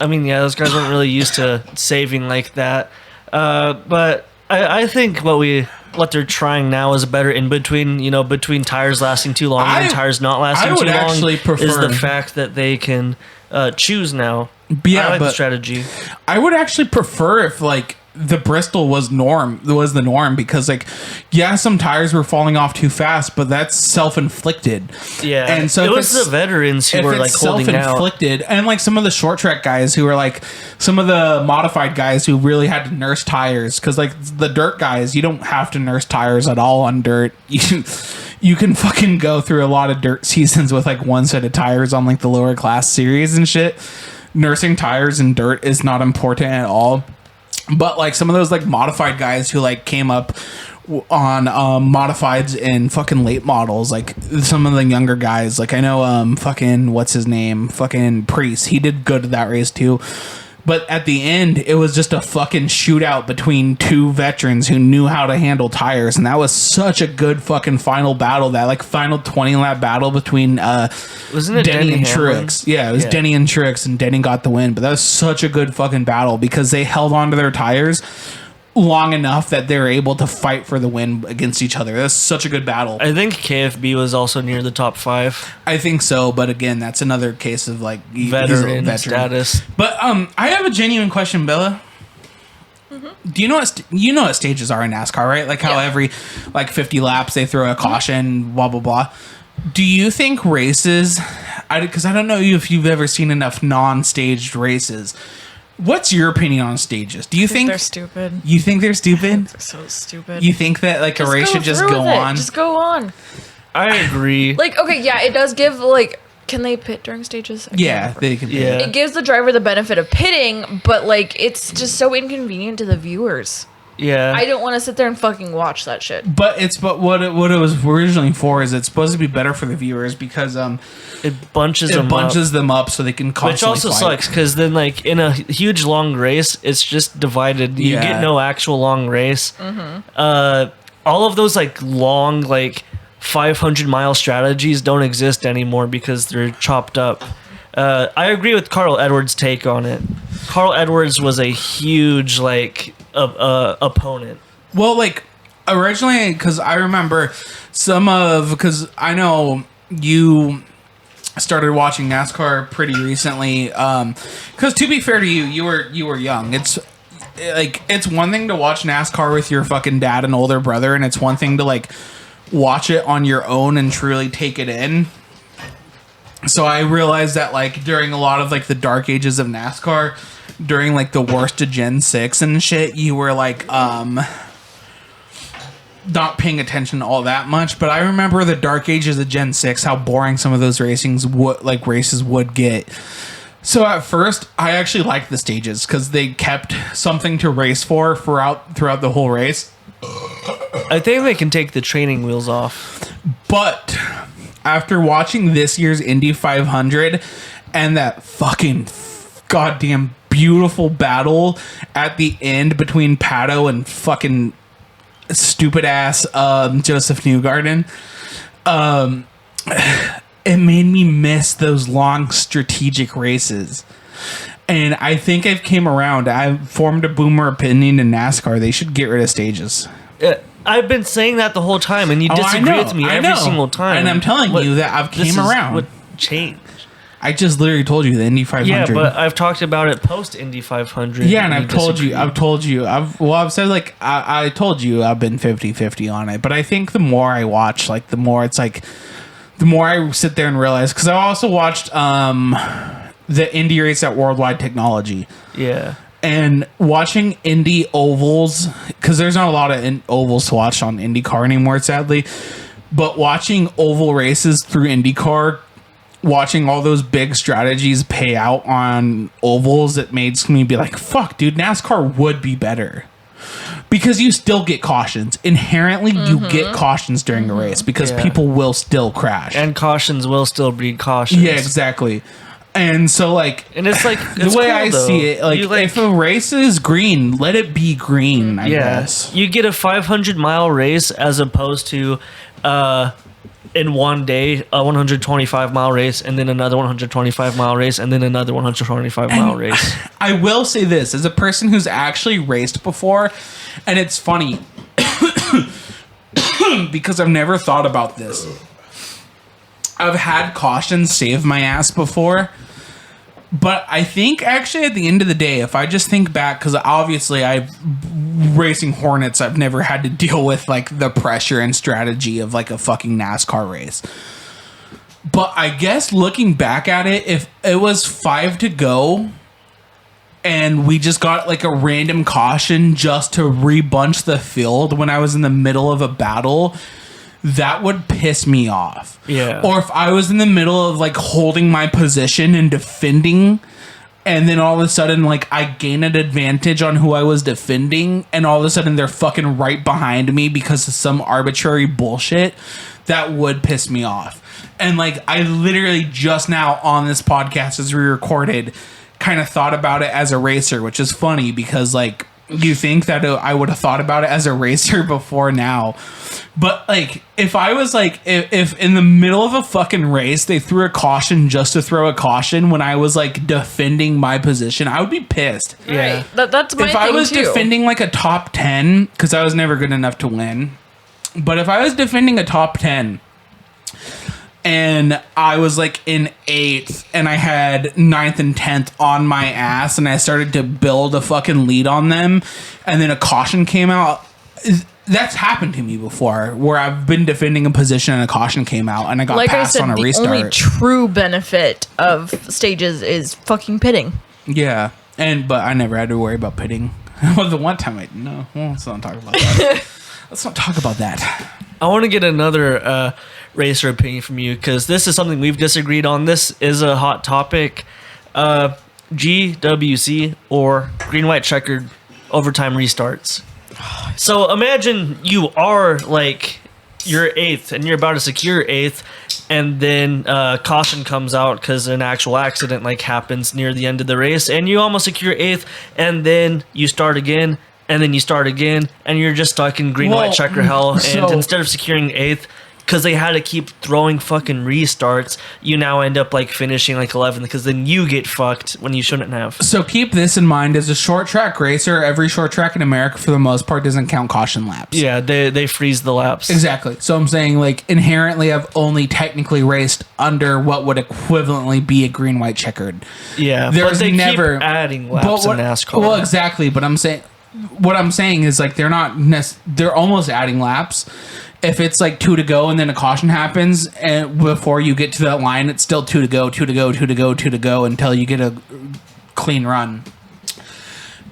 I mean, yeah, those guys weren't really used to saving like that. But I think what they're trying now is a better in between. Between tires lasting too long and tires not lasting I would too long. actually Is prefer- the fact that they can choose now. Yeah, I like the but strategy. I would actually prefer if like the Bristol was the norm because like some tires were falling off too fast, but that's self-inflicted. Yeah, and so it if was it's- the veterans who if were it's like holding out. self-inflicted, and like some of the short track guys who were like some of the modified guys who really had to nurse tires, because like the dirt guys, you don't have to nurse tires at all on dirt. You can fucking go through a lot of dirt seasons with like one set of tires on like the lower class series and shit. Nursing tires in dirt is not important at all. But like some of those like modified guys who like came up on modifieds in fucking late models, like some of the younger guys, like I know fucking what's his name, fucking Priest, he did good at that race too. But at the end, it was just a fucking shootout between 2 veterans who knew how to handle tires, and that was such a good fucking final battle. That like final 20-lap battle between Wasn't it Denny and Hamlin? Truex. Yeah, it was Yeah. Denny and Truex, and Denny got the win. But that was such a good fucking battle because they held on to their tires long enough that they're able to fight for the win against each other. That's such a good battle. I think KFB was also near the top 5 I think so, but again, that's another case of like he's a veteran status. But I have a genuine question, Bella. Do you know what stages are in NASCAR, right? Like how every like 50 laps they throw a caution, blah blah blah. Do you think races? Because I don't know if you've ever seen enough non-staged races. What's your opinion on stages? Do you think They're stupid. You think they're stupid? They're so stupid. You think that like a race should just go on? Just go on. I agree. Like, okay, yeah, it does give, like, can they pit during stages? I can't Yeah, remember. they can. Yeah. It gives the driver the benefit of pitting, but, like, it's just so inconvenient to the viewers. Yeah. I don't want to sit there and fucking watch that shit. But what it was originally for is it's supposed to be better for the viewers because it bunches it them bunches up. them up so they can Which constantly also fight. sucks because then, like, in a huge long race, it's just divided. You Yeah. get no actual long race. All of those, like, long, like, 500-mile strategies don't exist anymore because they're chopped up. I agree with Carl Edwards' take on it. Carl Edwards was a huge, like, opponent. Well, like originally, because I remember because I know you started watching NASCAR pretty recently. Because to be fair to you, you were young. It's one thing to watch NASCAR with your fucking dad and older brother, and it's one thing to like watch it on your own and truly take it in. So I realized that like during a lot of like the dark ages of NASCAR, during like the worst of Gen 6 and shit, you were like not paying attention all that much. But I remember the dark ages of Gen 6, how boring some of those races would get. So at first, I actually liked the stages because they kept something to race for throughout the whole race. I think they can take the training wheels off. But after watching this year's Indy 500 and that fucking goddamn beautiful battle at the end between Pato and fucking stupid ass Joseph Newgarden, it made me miss those long strategic races. And I think I've came around. I've formed a boomer opinion in NASCAR. They should get rid of stages. I've been saying that the whole time, and you disagree with me every single time. And I'm telling you that I've came around. What changed? I just literally told you the Indy 500. Yeah, but I've talked about it post Indy 500. Yeah, and I've told you. I've said like I told you I've been 50-50 on it. But I think the more I watch, like the more it's like the more I sit there and realize, because I also watched the Indy race at Worldwide Technology. Yeah. And watching Indy ovals, because there's not a lot of ovals to watch on IndyCar anymore, sadly. But watching oval races through IndyCar, watching all those big strategies pay out on ovals, it makes me be like, fuck, dude, NASCAR would be better. Because you still get cautions. Inherently, you get cautions during the race because people will still crash. And cautions will still breed cautions. Yeah, exactly. And so, like, and it's like the way cool, I though. see it, like, if a race is green, let it be green. I guess you get a 500-mile race as opposed to in one day a 125-mile race, and then another 125-mile race, and then another 125-mile race. I will say this as a person who's actually raced before, and it's funny because I've never thought about this. I've had cautions save my ass before, but I think actually at the end of the day, if I just think back, because obviously I've racing Hornets, I've never had to deal with like the pressure and strategy of like a fucking NASCAR race. But I guess looking back at it, if it was 5 to go and we just got like a random caution just to rebunch the field when I was in the middle of a battle, that would piss me off. Yeah. Or if I was in the middle of like holding my position and defending, and then all of a sudden like I gain an advantage on who I was defending, and all of a sudden they're fucking right behind me because of some arbitrary bullshit, that would piss me off. And like I literally just now on this podcast as we recorded kind of thought about it as a racer, which is funny because like you think that I would have thought about it as a racer before now. But like if I was like if in the middle of a fucking race they threw a caution just to throw a caution when I was like defending my position, I would be pissed. Yeah. Right. That's my If thing I was too. defending like a top 10, because I was never good enough to win, but if I was defending a top 10 and I was like in 8th and I had 9th and 10th on my ass and I started to build a fucking lead on them and then a caution came out, that's happened to me before where I've been defending a position and a caution came out and I got like I passed said, on a the restart. only true benefit of stages is fucking pitting. Yeah. But I never had to worry about pitting. Well, the one time let's not talk about that. Let's not talk about that. I want to get another racer opinion from you, because this is something we've disagreed on. This is a hot topic. GWC or green, white, checkered overtime restarts. So imagine you are like you're eighth and you're about to secure eighth, and then caution comes out because an actual accident like happens near the end of the race, and you almost secure eighth, and then you start again, and then you start again, and you're just stuck in green, white, checker hell. And instead of securing eighth, because they had to keep throwing fucking restarts, you now end up like finishing like 11th, because then you get fucked when you shouldn't have. So keep this in mind: as a short track racer, every short track in America for the most part doesn't count caution laps. Yeah, they freeze the laps. Exactly. So I'm saying, like, inherently I've only technically raced under what would equivalently be a green, white, checkered. Yeah, There's but they never keep adding laps in NASCAR. Well, exactly, but what I'm saying is, like, they're almost adding laps. If it's like 2 to go and then a caution happens, and before you get to that line, it's still 2 to go, 2 to go, 2 to go, 2 to go until you get a clean run.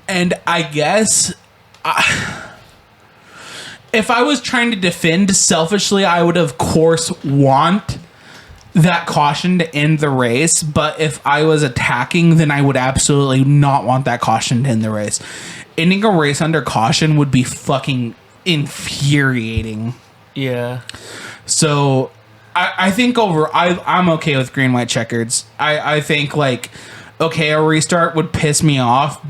And I guess if I was trying to defend selfishly, I would of course want that caution to end the race. But if I was attacking, then I would absolutely not want that caution to end the race. Ending a race under caution would be fucking infuriating. Yeah. So I think I'm okay with green, white, checkers. I think, like, okay, a restart would piss me off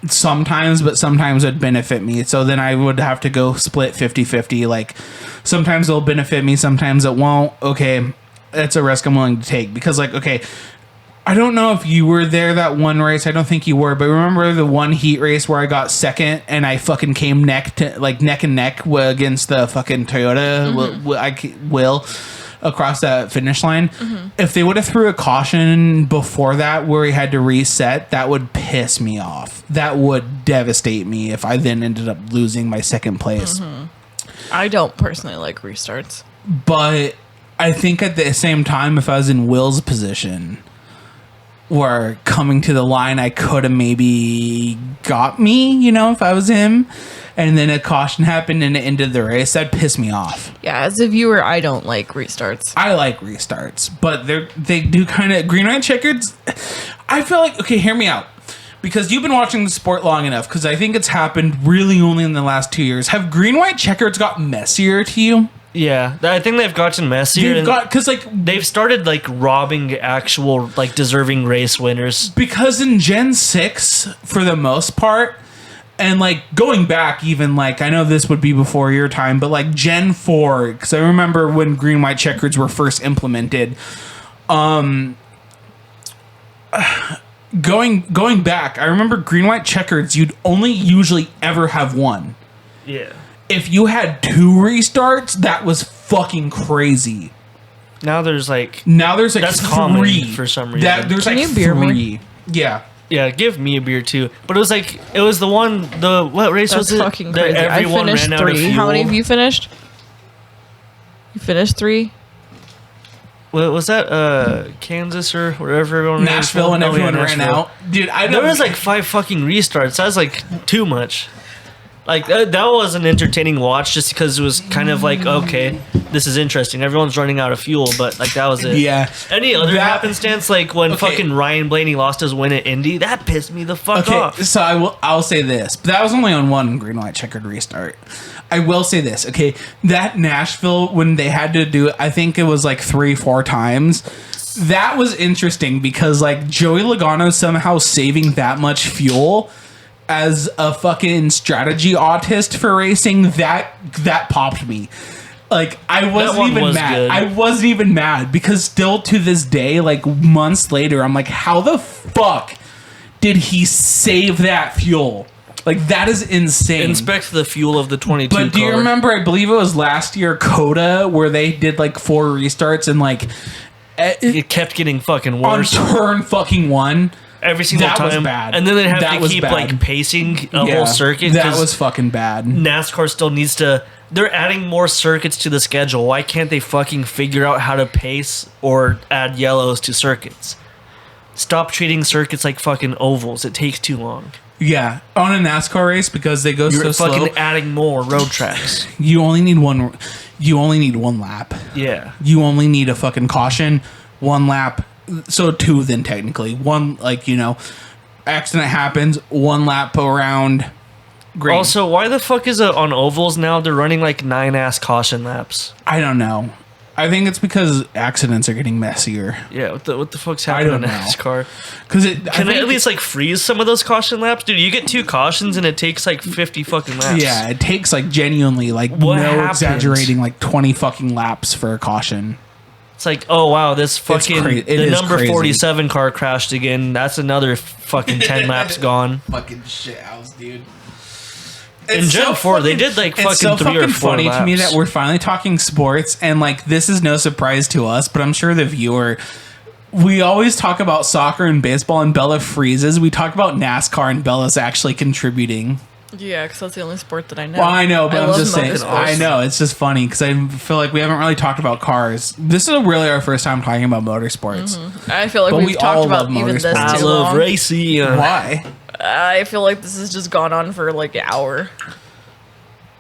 sometimes, but sometimes it'd benefit me. So then I would have to go split 50-50. Like, sometimes it'll benefit me, sometimes it won't. Okay, that's a risk I'm willing to take. Because, like, okay, I don't know if you were there that one race. I don't think you were, but remember the one heat race where I got second and I fucking came neck and neck against the fucking Toyota Will across that finish line. Mm-hmm. If they would have threw a caution before that where he had to reset, that would piss me off. That would devastate me if I then ended up losing my second place. Mm-hmm. I don't personally like restarts, but I think at the same time, if I was in Will's position, or coming to the line, I could have maybe got me, if I was him, and then a caution happened and it ended the race. That'd piss me off. Yeah, as a viewer, I don't like restarts. I like restarts, but they do kind of green, white, checkers. I feel like, okay, hear me out, because you've been watching the sport long enough, because I think it's happened really only in the last 2 years. Have green, white, checkers got messier to you? Yeah, I think they've gotten messier. They've started like robbing actual like deserving race winners. Because in Gen 6, for the most part, and like going back even, like, I know this would be before your time, but like Gen 4, because I remember when green, white, checkers were first implemented. Going back, I remember green, white, checkers, you'd only usually ever have one. Yeah. If you had 2 restarts, that was fucking crazy. Now there's like that's 3 common for some reason. There's Can like you beer 3. me? Yeah. Yeah, give me a beer too. But it was what race That's was it? fucking crazy. That I everyone finished ran out of 3. fuel. How many of you finished? You finished 3? Was that Kansas or wherever everyone Nashville ran? and everyone ran Nashville. out. Dude, there was like 5 fucking restarts. That was like too much. Like that was an entertaining watch, just because it was kind of like, okay, this is interesting. Everyone's running out of fuel, but like that was it. Yeah. Any other happenstance, like when fucking Ryan Blaney lost his win at Indy, that pissed me the fuck off. So I'll say this, but that was only on one green, white, checkered restart. I will say this, okay? That Nashville, when they had to do it, I think it was like 3-4 times. That was interesting because like Joey Logano somehow saving that much fuel as a fucking strategy autist for racing, that popped me. Like, I wasn't even mad. Good. I wasn't even mad because still to this day, like months later, I'm like, how the fuck did he save that fuel? Like, that is insane. Inspect the fuel of the 22 But do you remember, I believe it was last year, COTA, where they did like 4 restarts and like it kept getting fucking worse. On turn fucking 1. Every single time. That was bad. And then they have that to keep like pacing a whole circuit. That was fucking bad. NASCAR still needs to. They're adding more circuits to the schedule. Why can't they fucking figure out how to pace or add yellows to circuits? Stop treating circuits like fucking ovals. It takes too long. Yeah, on a NASCAR race, because they go You're so fucking slow. adding more road tracks. You only need one. You only need one lap. Yeah. You only need a fucking caution, 1 lap. So 2 then technically. 1, like, you know, accident happens, 1 lap around. Green. Also, why the fuck is it on ovals now? They're running like 9-ass caution laps. I don't know. I think it's because accidents are getting messier. Yeah, what the fuck's happening in don't know. NASCAR? Because Can they at least like freeze some of those caution laps? Dude, you get 2 cautions and it takes like 50 fucking laps. Yeah, it takes like genuinely like What no happened? exaggerating like 20 fucking laps for a caution. It's like, oh wow, this fucking It the is number crazy. 47 car crashed again. That's another fucking 10 laps gone. Fucking shit house, dude. In Gen 4, they did like fucking it's so 3 or 4 fucking funny laps. to me that we're finally talking sports, and like this is no surprise to us, but I'm sure the viewer. We always talk about soccer and baseball, and Bella freezes. We talk about NASCAR, and Bella's actually contributing. Yeah, because that's the only sport that I know. Well, I know, but I'm love just saying. motorsports. I know it's just funny because I feel like we haven't really talked about cars. This is really our first time talking about motorsports. I feel like But we've we talked all about love even this motorsports. I too love long. racing. Why? I feel like this has just gone on for like an hour.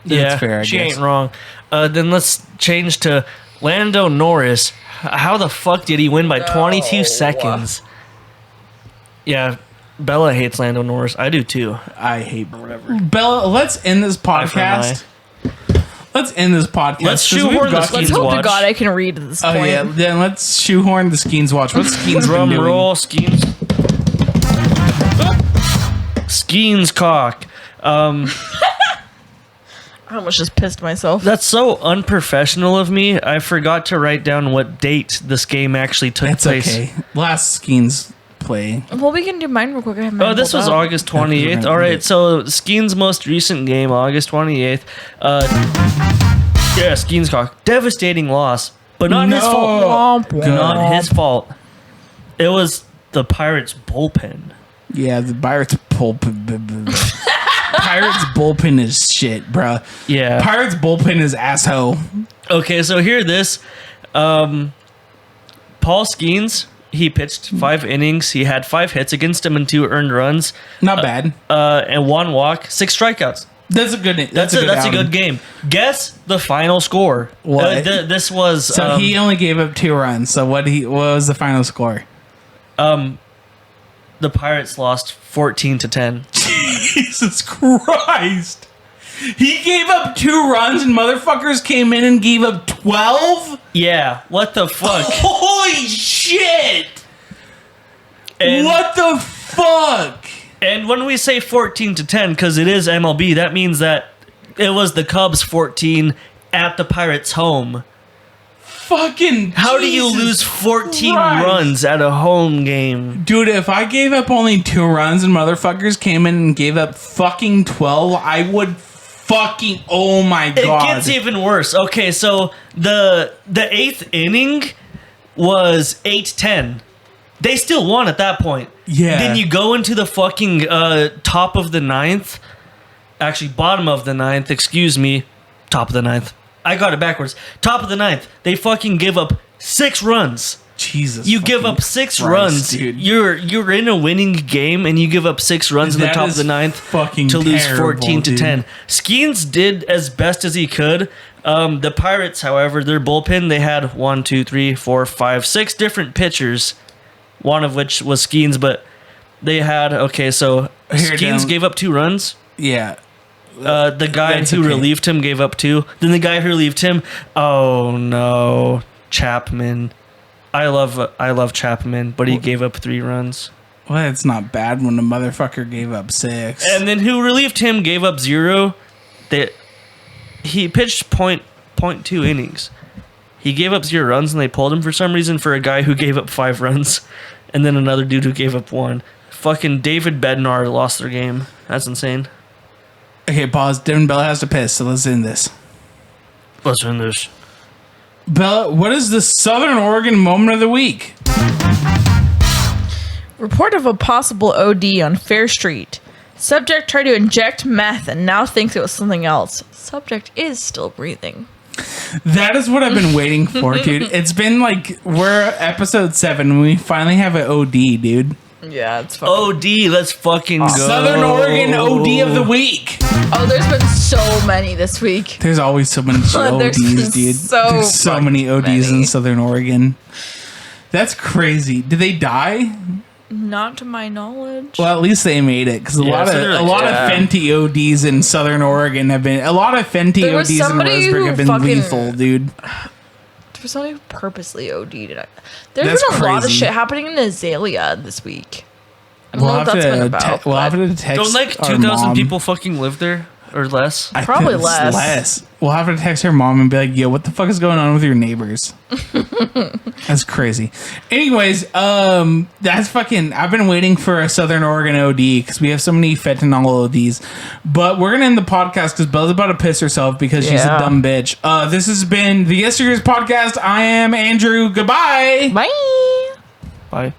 Yeah, That's fair, I she guess. ain't wrong. Then let's change to Lando Norris. How the fuck did he win by 22 seconds? Yeah, Bella hates Lando Norris. I do too. I hate whatever. Bella, let's end this Eye for an podcast. Let's end this podcast. Let's 'cause we've shoehorn got- this Let's Skeens hope to watch. God I can read at this Oh point. yeah, then let's shoehorn the Skeens watch. What's Skeens been Drum doing? roll, Skeens. Skeens cock. I almost just pissed myself. That's so unprofessional of me. I forgot to write down what date this game actually took It's place. okay. Last Skeens play. Well, we can do mine real quick. I have mine Oh, this pulled was up. August 28th. Okay, All right. right, so Skeen's most recent game, August 28th. Yeah, Skeen's cock. Devastating loss, but not his fault. Not his fault. It was the Pirates' bullpen. Yeah, the Pirates bullpen. Pirates bullpen is shit, bruh. Yeah. Pirates bullpen is asshole. Okay, so hear this. Paul Skeens, he pitched 5 innings. He had 5 hits against him and 2 earned runs, Not bad. and 1 walk, 6 strikeouts. That's a good. That's a outing. good game. Guess the final score. What? This was So he only gave up 2 runs. So what was the final score? the Pirates lost 14-10. Jesus Christ! He gave up 2 runs and motherfuckers came in and gave up 12. Yeah, what the fuck? Holy shit! And, What the fuck? and when we say 14-10, because it is MLB, that means that it was the Cubs 14 at the Pirates' home. Fucking How do you Jesus lose 14 Christ. runs at a home game? Dude, if I gave up only 2 runs and motherfuckers came in and gave up fucking 12, I would fucking, oh my It god. gets even worse. Okay, so the 8th inning was 8-10. They still won at that point. Yeah. Then you go into the fucking top of the 9th. Actually, bottom of the 9th, excuse me. Top of the 9th. I got it backwards. Top of the 9th. They fucking give up 6 runs. Jesus. You give fucking up 6 Christ, runs. dude. You're in a winning game and you give up 6 runs in the That top of is the 9th fucking to lose terrible, 14-10. dude. Skeens did as best as he could. The Pirates, however, their bullpen, they had 1, 2, 3, 4, 5, 6 different pitchers. One of which was Skeens, but they had so Here, Skeens Dan. gave up 2 runs. Yeah. The guy That's who okay. relieved him gave up 2. Then the guy who relieved him, oh no, Chapman. I love Chapman, but he gave up 3 runs. Well, it's not bad when the motherfucker gave up 6. And then who relieved him gave up 0. He pitched .2 innings. He gave up 0 runs, and they pulled him for some reason for a guy who gave up 5 runs, and then another dude who gave up 1. Fucking David Bednar lost their game. That's insane. Okay, pause. Devin Bella has to piss, so let's end this. Let's end this. Bella, what is the Southern Oregon moment of the week? Report of a possible OD on Fair Street. Subject tried to inject meth and now thinks it was something else. Subject is still breathing. That is what I've been waiting for, dude. It's been like, we're episode 7 and we finally have an OD, dude. Yeah, it's fucking. OD, let's fucking go. Southern Oregon OD of the week. Oh, there's been so many this week. There's always so many There's ODs, been dude. so There's so many ODs many. in Southern Oregon. That's crazy. Did they die? Not to my knowledge. Well, at least they made it because a lot of Fenty ODs in Southern Oregon have been. A lot of Fenty There was ODs in somebody Roseburg who have been fucking- lethal, dude. For somebody who purposely OD'd it. There's That's been a lot of crazy. shit happening in Azalea this week. I don't know what that's been about. We'll have but to text. Don't like our 2,000 mom. people fucking live there or less? I Probably think it's less. We'll have to text her mom and be like, "Yo, what the fuck is going on with your neighbors?" That's crazy. Anyways, that's fucking. I've been waiting for a Southern Oregon OD because we have so many fentanyl ODs. But we're gonna end the podcast because Belle's about to piss herself because she's a Yeah. dumb bitch. This has been the Yesteryears podcast. I am Andrew. Goodbye. Bye. Bye.